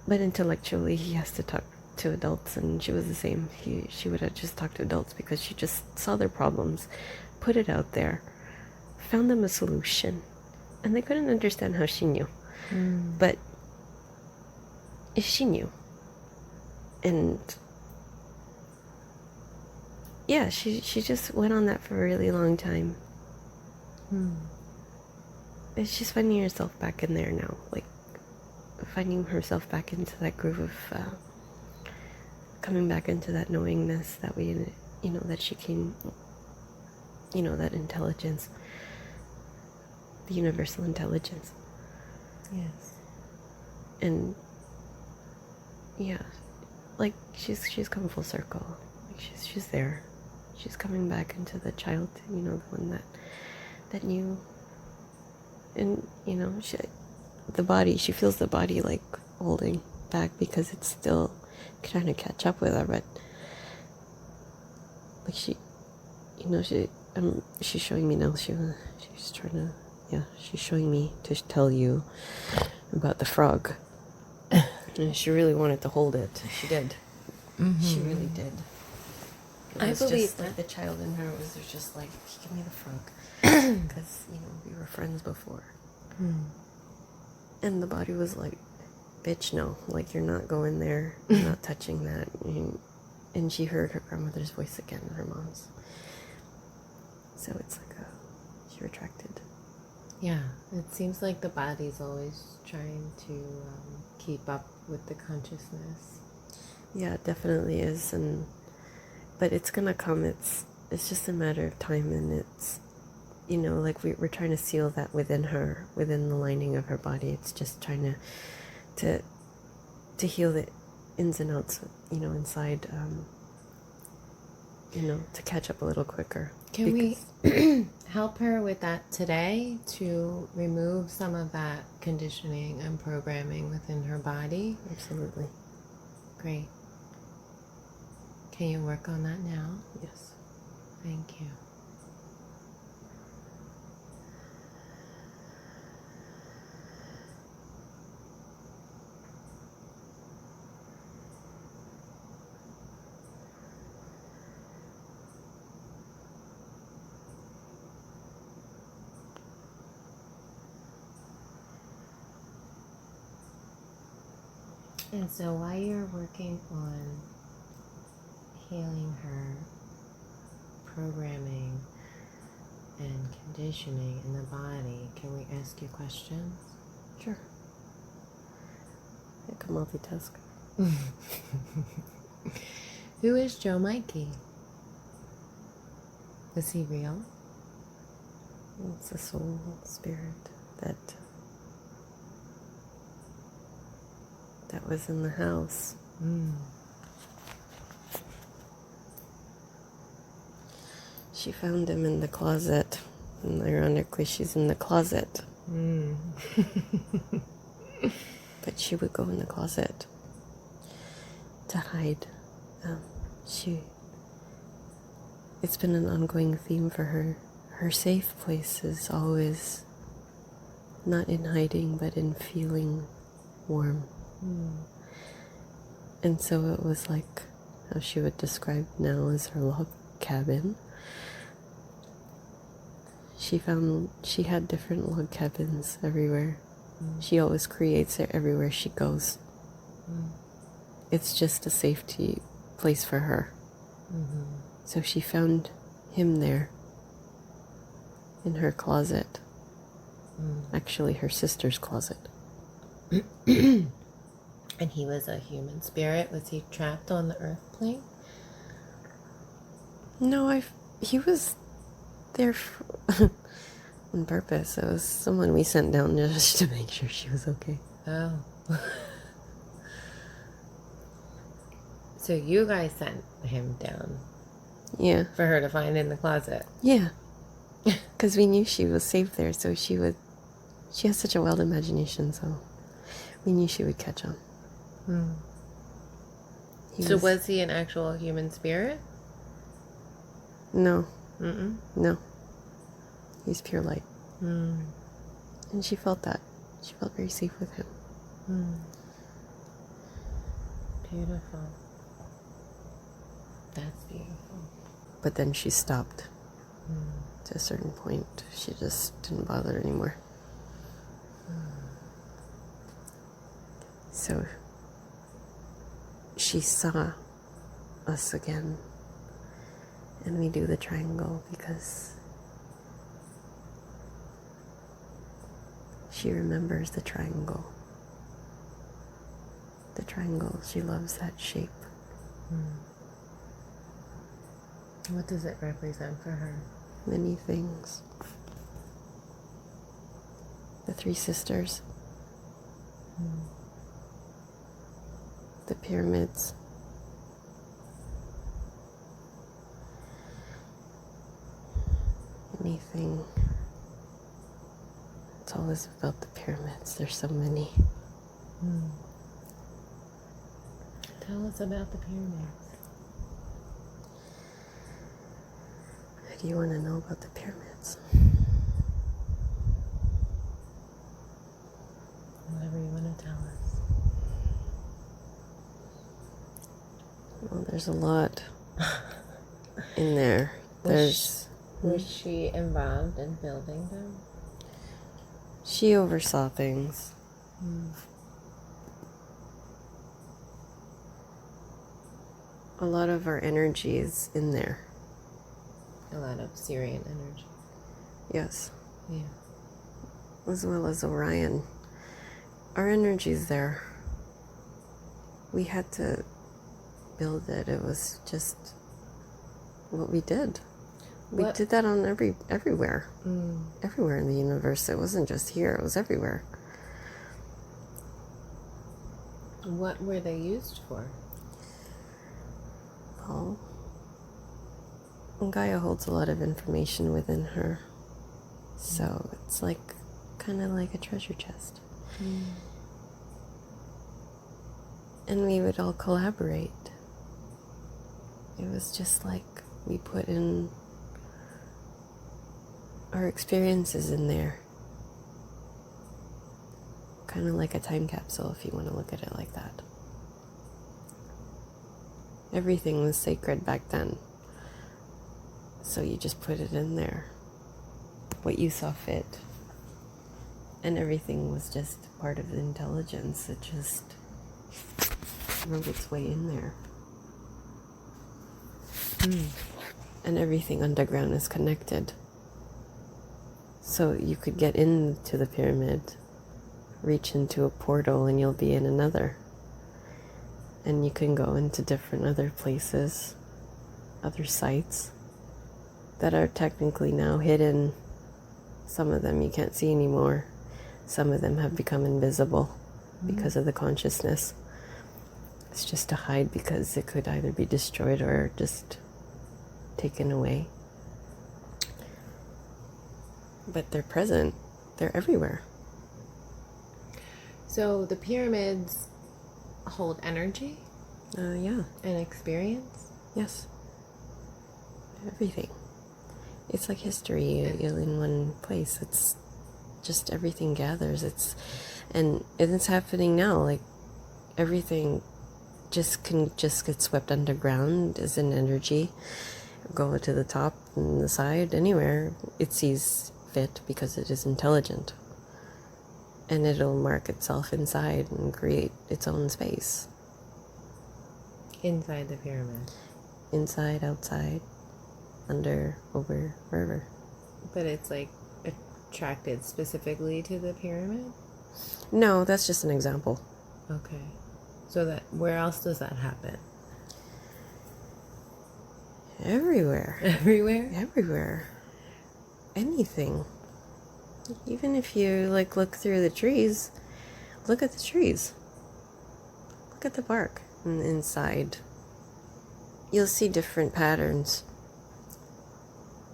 But intellectually, he has to talk to adults, and she was the same. She would have just talked to adults because she just saw their problems, put it out there, found them a solution, and they couldn't understand how she knew. But if she knew, and yeah, she just went on that for a really long time. It's just finding herself back in there now, like finding herself back into that groove of coming back into that knowingness that we, you know, that she came, you know, that intelligence, the universal intelligence. Yes. And yeah, like she's come full circle. Like she's there. She's coming back into the child, you know, the one that knew. And you know, she feels the body like holding back because it's still trying to catch up with her, but like she's showing me now. She's trying to, she's showing me to tell you about the frog. And she really wanted to hold it. She did. She really did. I believe just like the child in her was just like, give me the frog, because you know we were friends before. And the body was like, bitch, no, like you're not going there, you're not touching that. And she heard her grandmother's voice again, her mom's. So it's like she retracted. Yeah, it seems like the body's always trying to keep up with the consciousness. Yeah, it definitely is, but it's gonna come. It's just a matter of time, and you know, like we're trying to seal that within her, within the lining of her body. It's just trying to heal the ins and outs, you know, inside, you know, to catch up a little quicker. Can we help her with that today to remove some of that conditioning and programming within her body? Absolutely. Great. Can you work on that now? Yes. Thank you. And so while you're working on healing her programming and conditioning in the body, can we ask you questions? Sure. I can multitask. Who is Joe Mikey? Is he real? It's a soul spirit that was in the house. She found him in the closet, and ironically she's in the closet. But she would go in the closet to hide. It's been an ongoing theme for her. Her safe place is always not in hiding, but in feeling warm. And so it was like how she would describe now as her log cabin. She had different log cabins everywhere. She always creates it everywhere she goes. It's just a safety place for her. So she found him there in her closet. Actually, her sister's closet. And he was a human spirit? Was he trapped on the earth plane? No, he was there on purpose. It was someone we sent down just to make sure she was okay. Oh. So you guys sent him down? Yeah. For her to find in the closet? Yeah. Because we knew she was safe there, so she has such a wild imagination, so we knew she would catch on. So was he an actual human spirit? No. No. He's pure light. And she felt that. She felt very safe with him. Beautiful. That's beautiful. But then she stopped. To a certain point, she just didn't bother anymore. So she saw us again, and we do the triangle because she remembers the triangle. The triangle, she loves that shape. What does it represent for her? Many things. The three sisters. The pyramids. Anything. It's always about the pyramids. There's so many. Tell us about the pyramids. Do you want to know about the pyramids? Whatever you want to tell us. Well, there's a lot in there. Was she involved in building them? She oversaw things. A lot of our energy is in there. A lot of Sirian energy. Yes. Yeah. As well as Orion. Our energy's there. We had to build it. It was just what we did. We did that on everywhere. Everywhere in the universe. It wasn't just here, it was everywhere. What were they used for? Well, Gaia holds a lot of information within her. So it's like kind of like a treasure chest. And we would all collaborate. It was just like we put in our experiences in there. Kind of like a time capsule, if you want to look at it like that. Everything was sacred back then. So you just put it in there. What you saw fit. And everything was just part of the intelligence. It just wrote its way in there. And everything underground is connected. So you could get into the pyramid, reach into a portal, and you'll be in another. And you can go into different other places, other sites that are technically now hidden. Some of them you can't see anymore. Some of them have become invisible because of the consciousness. It's just to hide because it could either be destroyed or just taken away. But they're present. They're everywhere. So the pyramids hold energy? Yeah. And experience? Yes. Everything. It's like history in one place. It's just everything gathers. And it's happening now. Like everything can get swept underground as an energy. Go to the top and the side, anywhere it sees fit because it is intelligent. And it'll mark itself inside and create its own space. Inside the pyramid? Inside, outside, under, over, wherever. But it's like attracted specifically to the pyramid? No, that's just an example. Okay. So where else does that happen? Everywhere. Everywhere? Everywhere. Anything. Even if you look through the trees, look at the trees. Look at the bark inside. You'll see different patterns.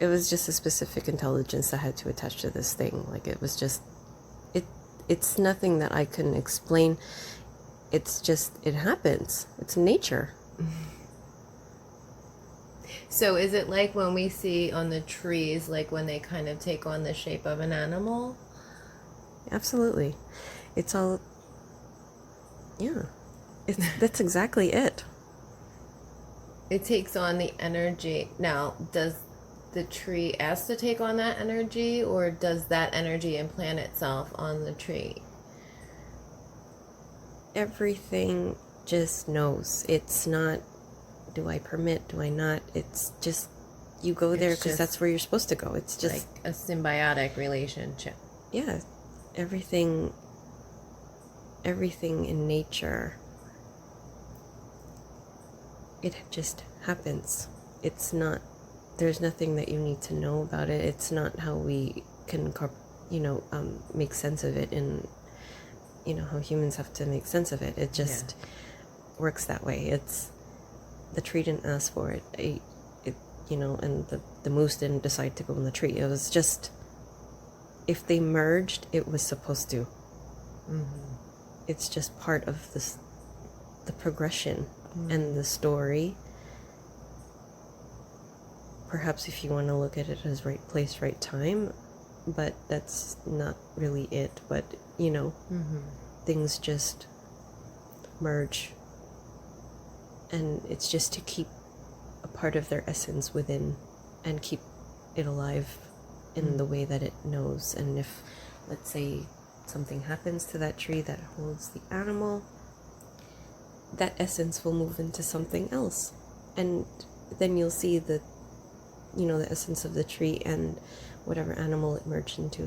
It was just a specific intelligence that had to attach to this thing. It was just, it's nothing that I can explain. It's just, it happens. It's nature. So is it like when we see on the trees, like when they kind of take on the shape of an animal? Absolutely. It's all, yeah. That's exactly it. It takes on the energy. Now, does the tree ask to take on that energy, or does that energy implant itself on the tree? Everything just knows. It's not, do I permit, do I not? It's just, you go there because that's where you're supposed to go. It's just like a symbiotic relationship. Yeah. Everything in nature, it just happens. It's not, there's nothing that you need to know about it. It's not how we can, make sense of it, and how humans have to make sense of it. It just works that way. It's, the tree didn't ask for it. And the moose didn't decide to go in the tree. It was just, if they merged, it was supposed to. It's just part of the progression and the story. Perhaps if you want to look at it as right place, right time, but that's not really it. But, things just merge. And it's just to keep a part of their essence within and keep it alive in the way that it knows. And if, let's say, something happens to that tree that holds the animal, that essence will move into something else. And then you'll see the essence of the tree and whatever animal it merged into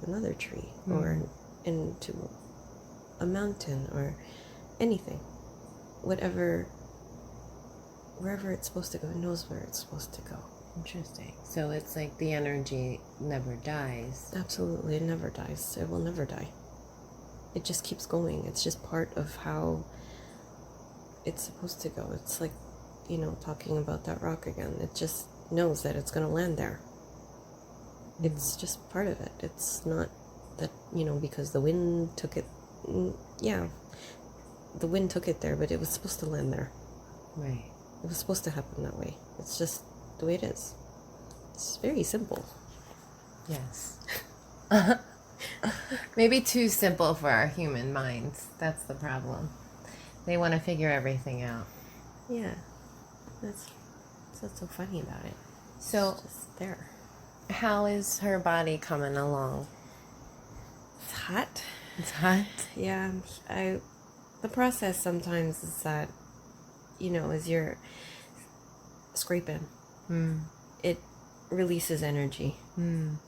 another tree or into a mountain or anything. Wherever it's supposed to go, it knows where it's supposed to go. Interesting. So it's like the energy never dies. Absolutely, it never dies. It will never die. It just keeps going. It's just part of how it's supposed to go. It's like, talking about that rock again. It just knows that it's going to land there. It's just part of it. It's not that, because the wind took it. Yeah, the wind took it there, but it was supposed to land there. Right. It was supposed to happen that way. It's just the way it is. It's very simple. Yes. Maybe too simple for our human minds. That's the problem. They want to figure everything out. Yeah. That's what's so funny about it. So, It's just there. how is her body coming along? It's hot. It's hot? Yeah. The process sometimes is that, as you're scraping, it releases energy. And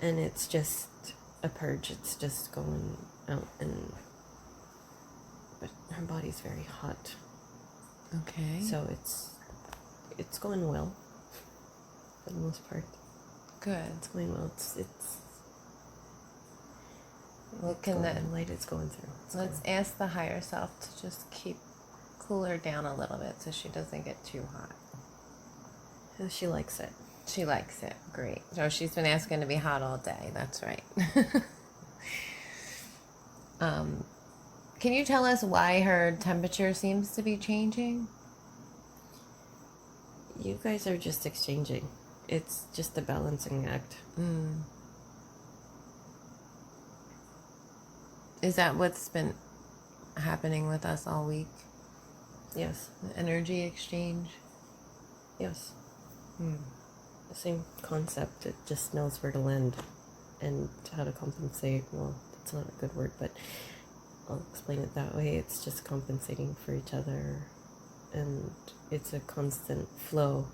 it's just a purge. It's just going out, but her body's very hot. Okay. So it's going well for the most part. Good. It's going well. The light is going through. Let's ask the higher self to just cool her down a little bit so she doesn't get too hot. She likes it. She likes it. Great. So she's been asking to be hot all day. That's right. Can you tell us why her temperature seems to be changing? You guys are just exchanging. It's just a balancing act. Is that what's been happening with us all week? Yes. The energy exchange? Yes. The same concept. It just knows where to land and how to compensate. Well, that's not a good word, but I'll explain it that way. It's just compensating for each other, and it's a constant flow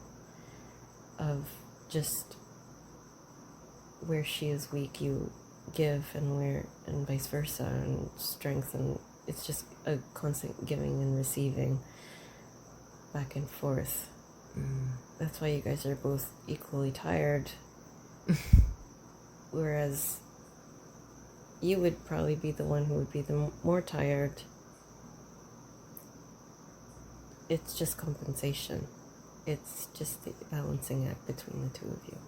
of just where she is weak, you give, and vice versa, and strength, and it's just a constant giving and receiving back and forth. That's why you guys are both equally tired. Whereas you would probably be the one who would be the more tired. It's just compensation. It's just the balancing act between the two of you.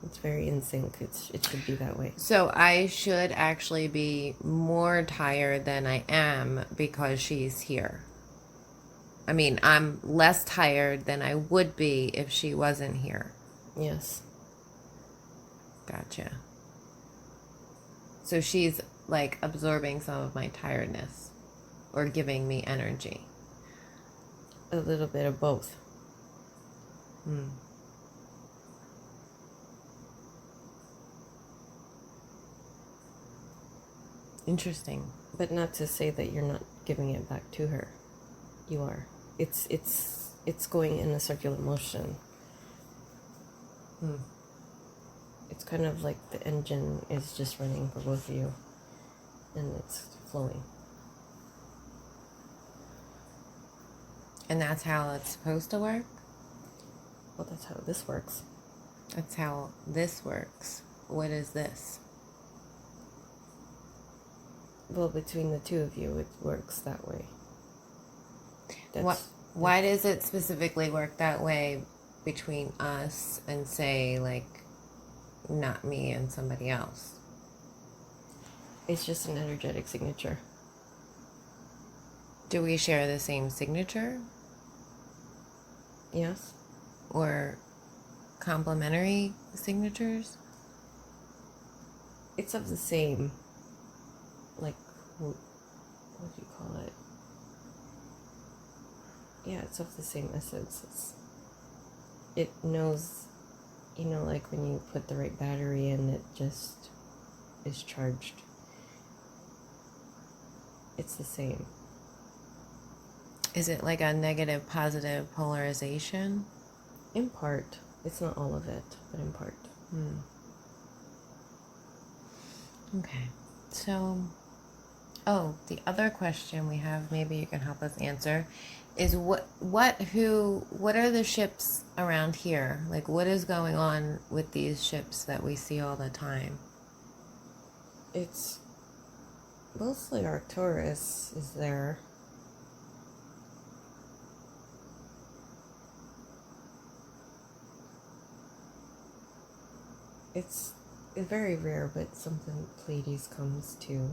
It's very in sync. It should be that way. So I should actually be more tired than I am because she's here. I mean, I'm less tired than I would be if she wasn't here. Yes. Gotcha. So she's like absorbing some of my tiredness or giving me energy. A little bit of both. Interesting. But not to say that you're not giving it back to her. You are. It's going in a circular motion. It's kind of like the engine is just running for both of you, and it's flowing. And that's how it's supposed to work? Well, that's how this works. That's how this works. What is this? Well, between the two of you, it works that way. Why does it specifically work that way between us and, say, like, not me and somebody else? It's just an energetic signature. Do we share the same signature? Yes. Or complementary signatures? It's of the same, like, what do you call it? Yeah, it's of the same essence. It knows, like when you put the right battery in, it just is charged. It's the same. Is it like a negative positive polarization? In part. It's not all of it, but in part. Okay. So Oh, the other question we have, maybe you can help us answer, is what are the ships around here? Like, what is going on with these ships that we see all the time? It's mostly Arcturus is there. It's very rare, but something Pleiades comes to.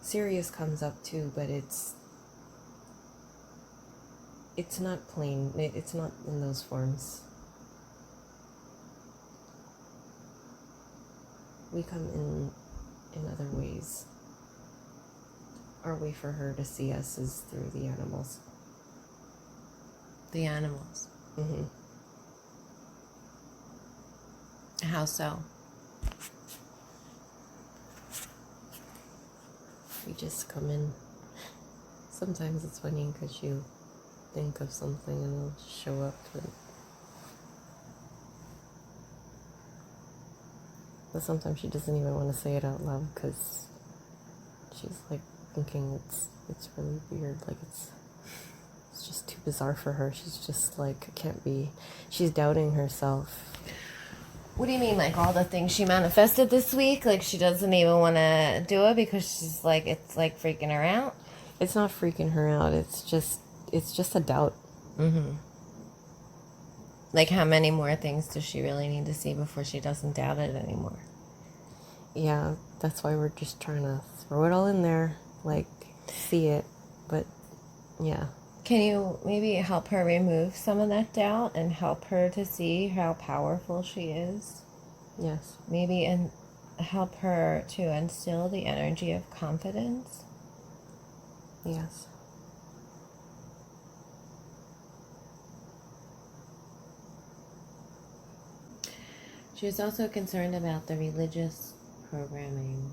Sirius comes up too, but it's not plain. It's not in those forms. We come in other ways. Our way for her to see us is through the animals. The animals. Mm-hmm. How so? We just come in. Sometimes it's funny because you think of something and it'll show up. But sometimes she doesn't even want to say it out loud because she's like thinking it's really weird. Like it's just too bizarre for her. She's just like, it can't be. She's doubting herself. What do you mean, like all the things she manifested this week? Like she doesn't even want to do it because she's like, it's like freaking her out? It's not freaking her out. It's just a doubt. Mm-hmm. Like how many more things does she really need to see before she doesn't doubt it anymore? Yeah, that's why we're just trying to throw it all in there, like see it. But yeah. Can you maybe help her remove some of that doubt and help her to see how powerful she is? Yes. Maybe and help her to instill the energy of confidence? Yes. She was also concerned about the religious programming.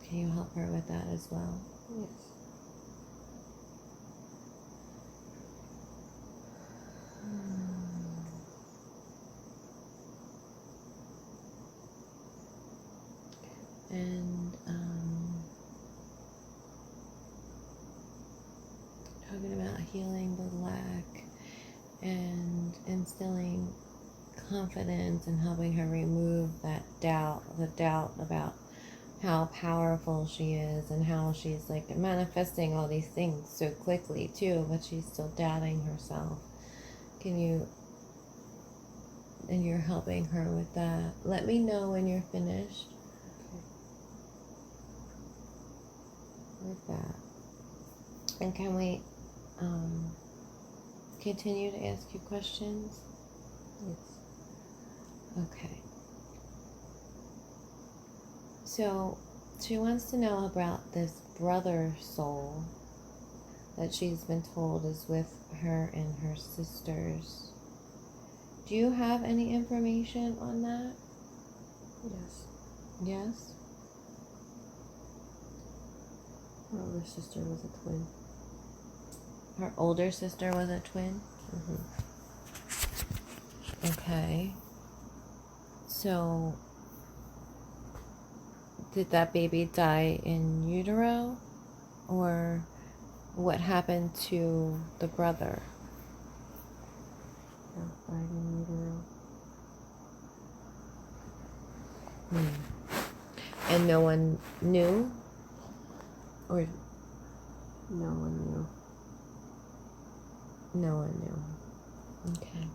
Can you help her with that as well? Yes. And talking about healing the lack and instilling confidence and helping her remove that doubt, the doubt about how powerful she is and how she's like manifesting all these things so quickly too, but she's still doubting herself. Can you, and you're helping her with that. Let me know when you're finished. Okay. With that. And can we continue to ask you questions? Yes. Okay. So she wants to know about this brother soul that she's been told is with her and her sisters. Do you have any information on that? Yes. Yes? Her older sister was a twin. Her older sister was a twin? Mm-hmm. Okay. So, did that baby die in utero? Or what happened to the brother? Yeah, died in utero. And no one knew? Or No one knew. no one knew? Okay.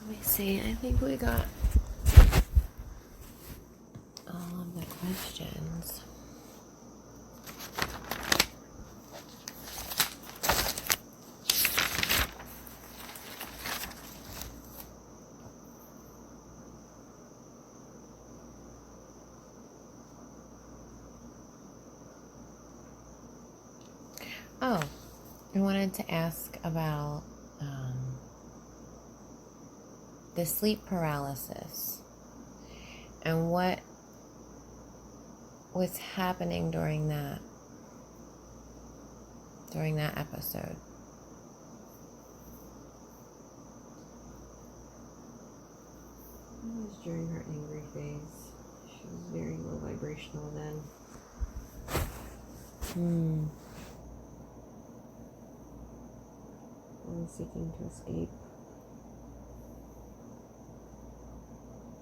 Let me see. I think we got all of the questions. Oh, I wanted to ask about the sleep paralysis and what was happening during that episode. was during her angry phase. She was very low vibrational then. Always seeking to escape.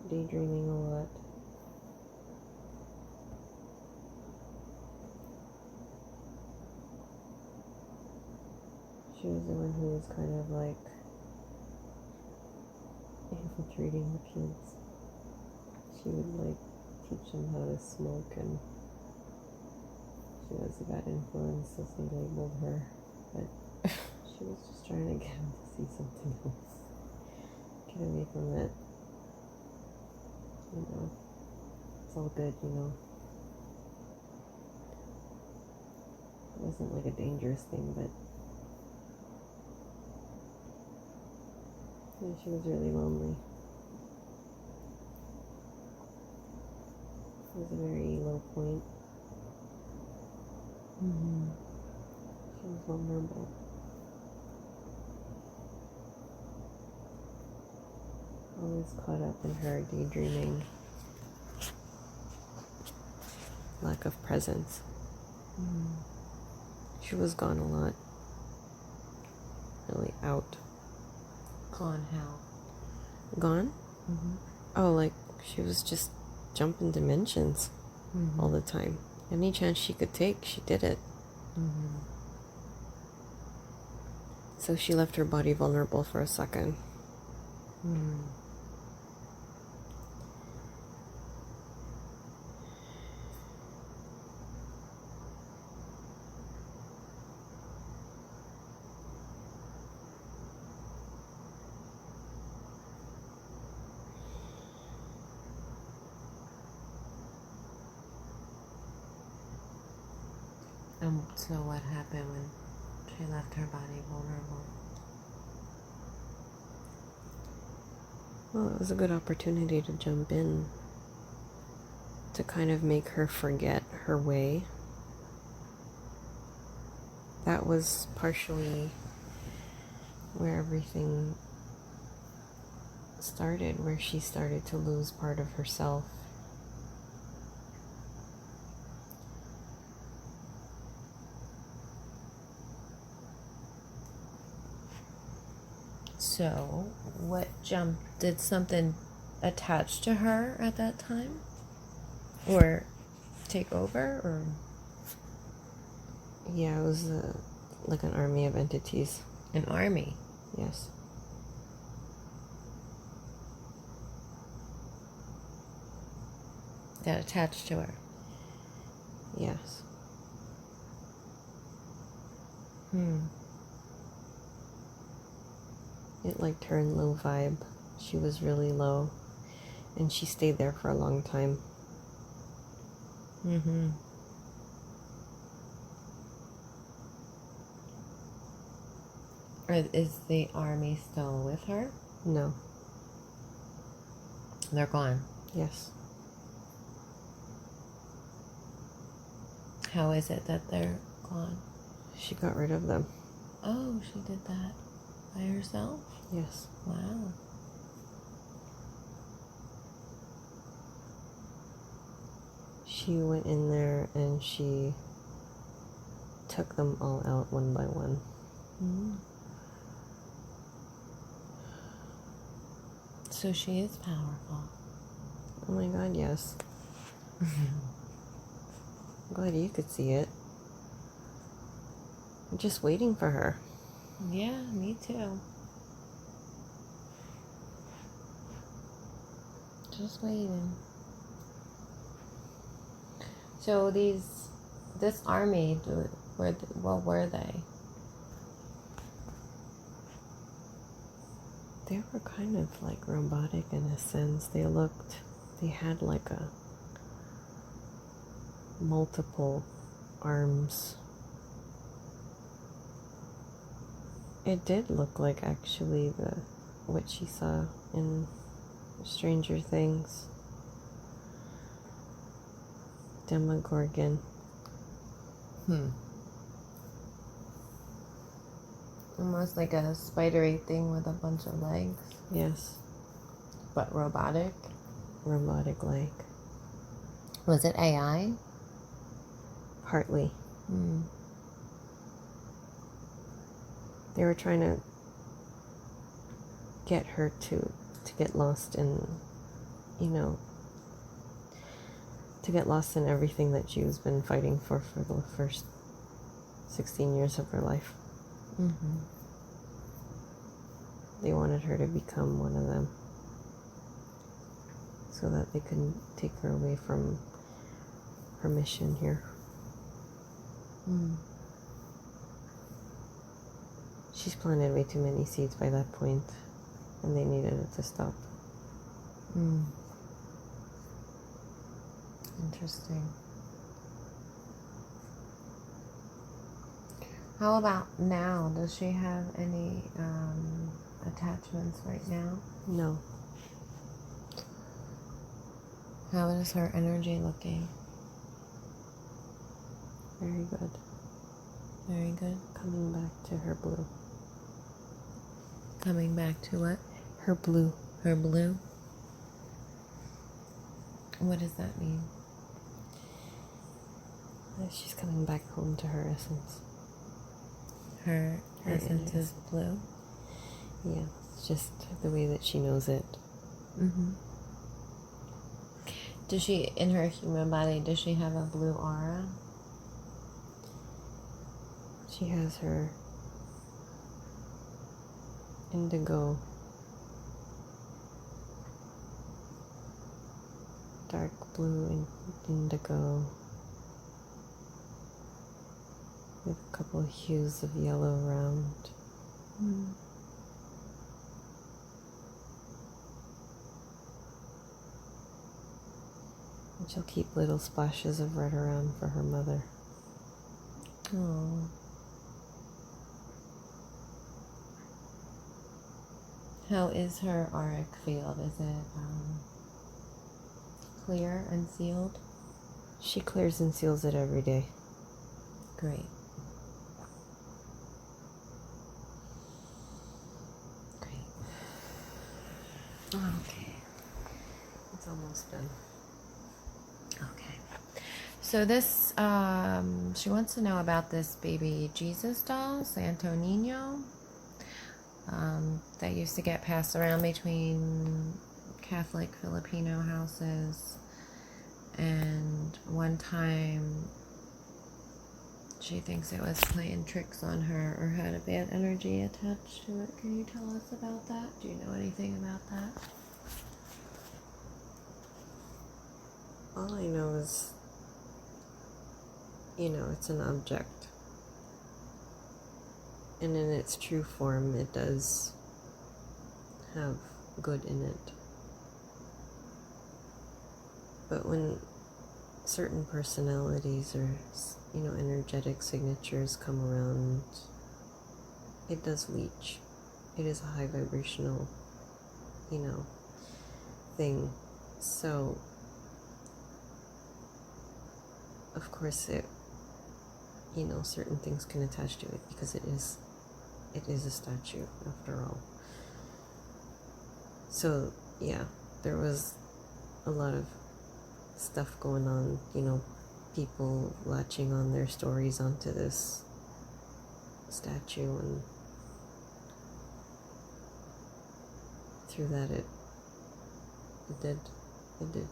Daydreaming a lot. She was the one who was kind of like infiltrating the kids. She would like teach them how to smoke, and she was a bad influence as they labeled her, but she was just trying to get them to see something else. Get away from that. You know, it's all good, you know. It wasn't like a dangerous thing, but yeah, she was really lonely. It was a very low point. She was vulnerable. Always caught up in her daydreaming. Lack of presence. She was gone a lot. Really out. Gone how? Gone? Oh, like she was just jumping dimensions all the time. Any chance she could take, she did it. So she left her body vulnerable for a second. So what happened when she left her body vulnerable? Well, it was a good opportunity to jump in, to kind of make her forget her way. That was partially where everything started, where she started to lose part of herself. So, what jump? Did something attach to her at that time? Or take over? Or Yeah, it was like an army of entities. an army? Yes. That attached to her? Yes. It like turned low vibe. She was really low, and she stayed there for a long time. Is the army still with her? No. They're gone. Yes. How is it that they're gone? She got rid of them. Oh, she did that by herself? Yes. Wow. She went in there and she took them all out one by one. So she is powerful. Oh my god, yes. I'm glad you could see it. I'm just waiting for her. Yeah, me too. Just waiting. So this army, what were they? They were kind of like robotic in a sense. They had like a multiple arms. It did look like actually what she saw in Stranger Things. Demagorgon. Almost like a spidery thing with a bunch of legs. Yes. But robotic? Robotic-like. Was it AI? Partly. Mm. They were trying to get her to get lost in, you know, to get lost in everything that she's been fighting for the first 16 years of her life. Mm-hmm. They wanted her to become one of them so that they couldn't take her away from her mission here. Mm. She's planted way too many seeds by that point, and they needed it to stop. Mm. Interesting. How about now? Does she have any attachments right now? No. How is her energy looking? Very good. Very good. Coming back to her blue. Coming back to what? Her blue. Her blue? What does that mean? She's coming back home to her essence. Her essence is blue? Yeah, it's just the way that she knows it. Mm-hmm. Does she, in her human body, does she have a blue aura? She has her indigo, dark blue and indigo, with a couple of hues of yellow around. Mm. And she'll keep little splashes of red around for her mother. Oh. How is her auric field? Is it clear and sealed? She clears and seals it every day. Great. Great. Okay. It's almost done. Okay. So this, she wants to know about this baby Jesus doll, Santo Nino, that used to get passed around between Catholic Filipino houses. And one time she thinks it was playing tricks on her or had a bad energy attached to it. Can you tell us about that? Do you know anything about that? All I know is, it's an object. And in its true form, it does have good in it. But when certain personalities or, energetic signatures come around, it does leech. It is a high vibrational, thing. So, of course, certain things can attach to it because it is a statue after all. So, yeah, there was a lot of stuff going on, people latching on their stories onto this statue, and through that it did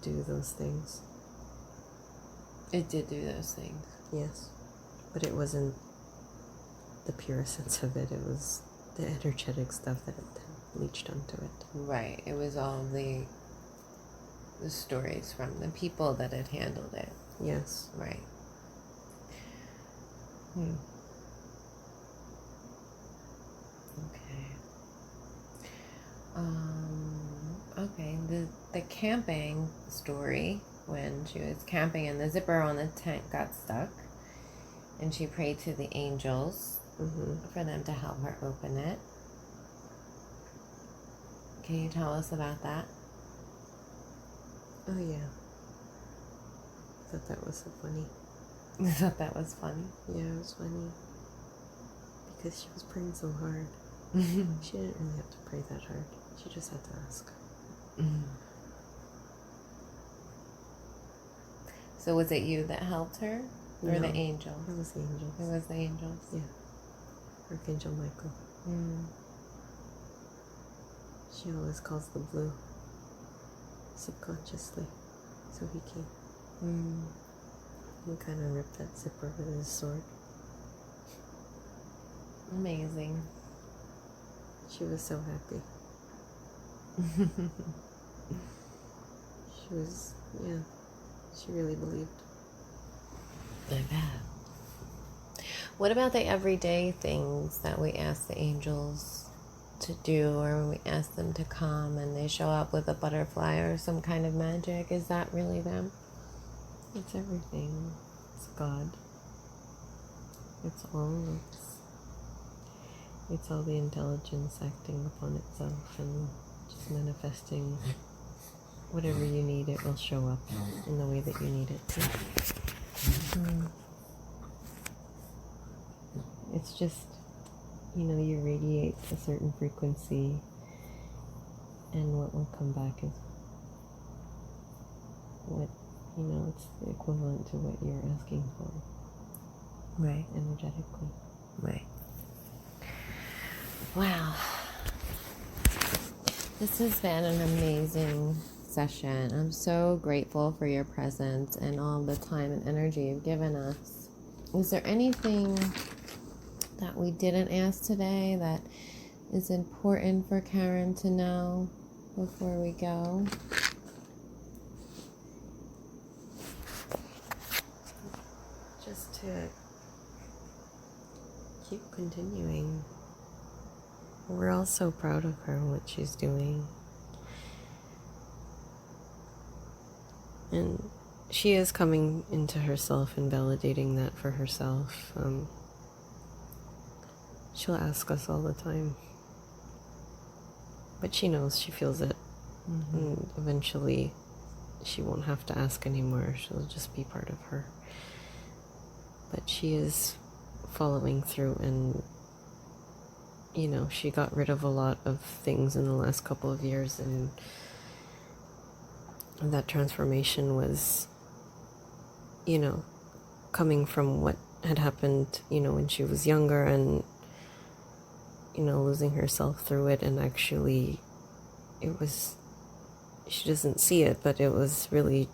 do those things. It did do those things. Yes, but it wasn't the pure essence of it. It was the energetic stuff that had leached onto it. Right. It was all the stories from the people that had handled it. Yes. Right. Okay. Okay. The camping story, when she was camping and the zipper on the tent got stuck, and she prayed to the angels for them to help her open it. Can you tell us about that? Oh, yeah. I thought that was so funny. I thought that was funny. Yeah, it was funny. Because she was praying so hard. She didn't really have to pray that hard. She just had to ask. So was it you that helped her? Or No, the angels? It was the angels. It was the angels. Yeah. Archangel Michael. She always calls the blue subconsciously. So he came. He kind of ripped that zipper with his sword. Amazing. She was so happy. She was, yeah, she really believed. I bet. What about the everyday things that we ask the angels to do, or when we ask them to come and they show up with a butterfly or some kind of magic? Is that really them? It's everything. It's God. It's all the intelligence acting upon itself and just manifesting whatever you need. It will show up in the way that you need it to. It's just, you radiate a certain frequency, and what will come back is what, it's the equivalent to what you're asking for. Right. Energetically. Right. Wow. This has been an amazing session. I'm so grateful for your presence and all the time and energy you've given us. Is there anything that we didn't ask today that is important for Karen to know before we go? Just to keep continuing. We're all so proud of her and what she's doing. And she is coming into herself and validating that for herself. She'll ask us all the time. But she knows, she feels it. And eventually she won't have to ask anymore. She'll just be part of her. But she is following through, and she got rid of a lot of things in the last couple of years, and that transformation was coming from what had happened when she was younger, and losing herself through it. And actually she doesn't see it, but it was really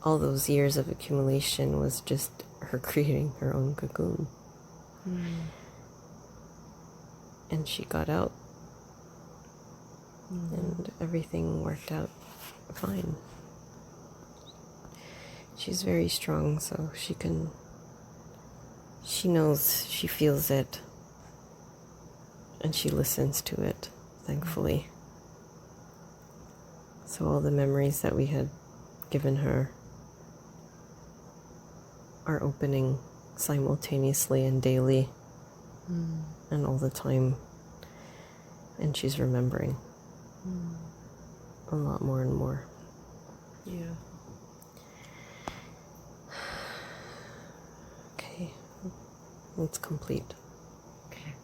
all those years of accumulation was just her creating her own cocoon. And she got out, and everything worked out fine. She's very strong, so she knows, she feels it, and she listens to it, thankfully. So all the memories that we had given her are opening simultaneously and daily, and all the time, and she's remembering a lot more and more. Yeah. Okay, it's complete. Okay.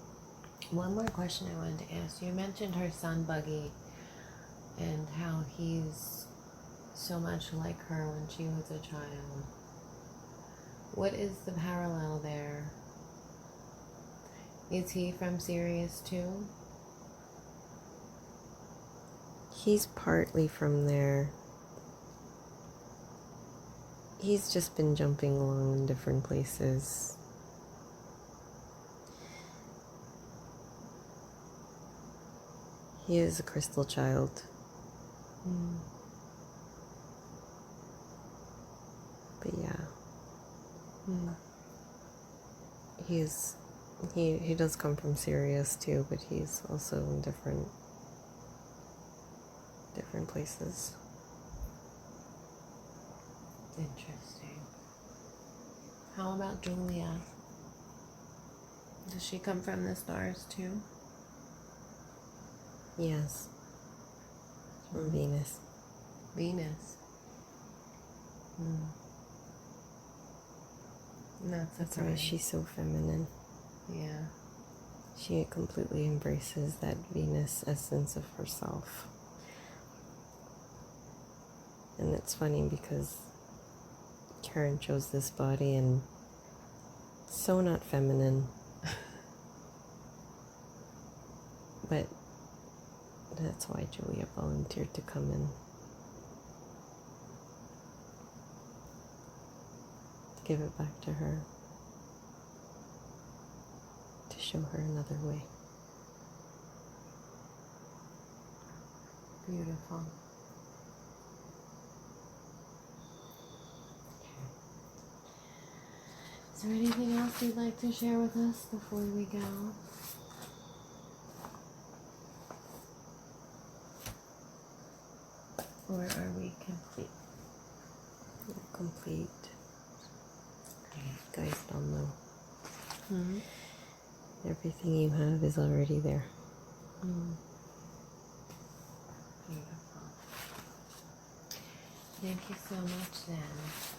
One more question I wanted to ask. You mentioned her son Buggy and how he's so much like her when she was a child. What is the parallel there? Is he from Sirius too? He's partly from there. He's just been jumping along in different places. He is a crystal child. But yeah. He does come from Sirius too, but he's also in different places. Interesting. How about Julia? Does she come from the stars too? Yes. From Venus. Venus. That's why she's so feminine. Yeah. She completely embraces that Venus essence of herself. And it's funny because Karen chose this body and so not feminine. But that's why Julia volunteered to come in. Give it back to her. To show her another way. Beautiful. Is there anything else you'd like to share with us before we go? Or are we complete? We're complete. You guys all know. Mm-hmm. Everything you have is already there. Mm. Beautiful. Thank you so much, then.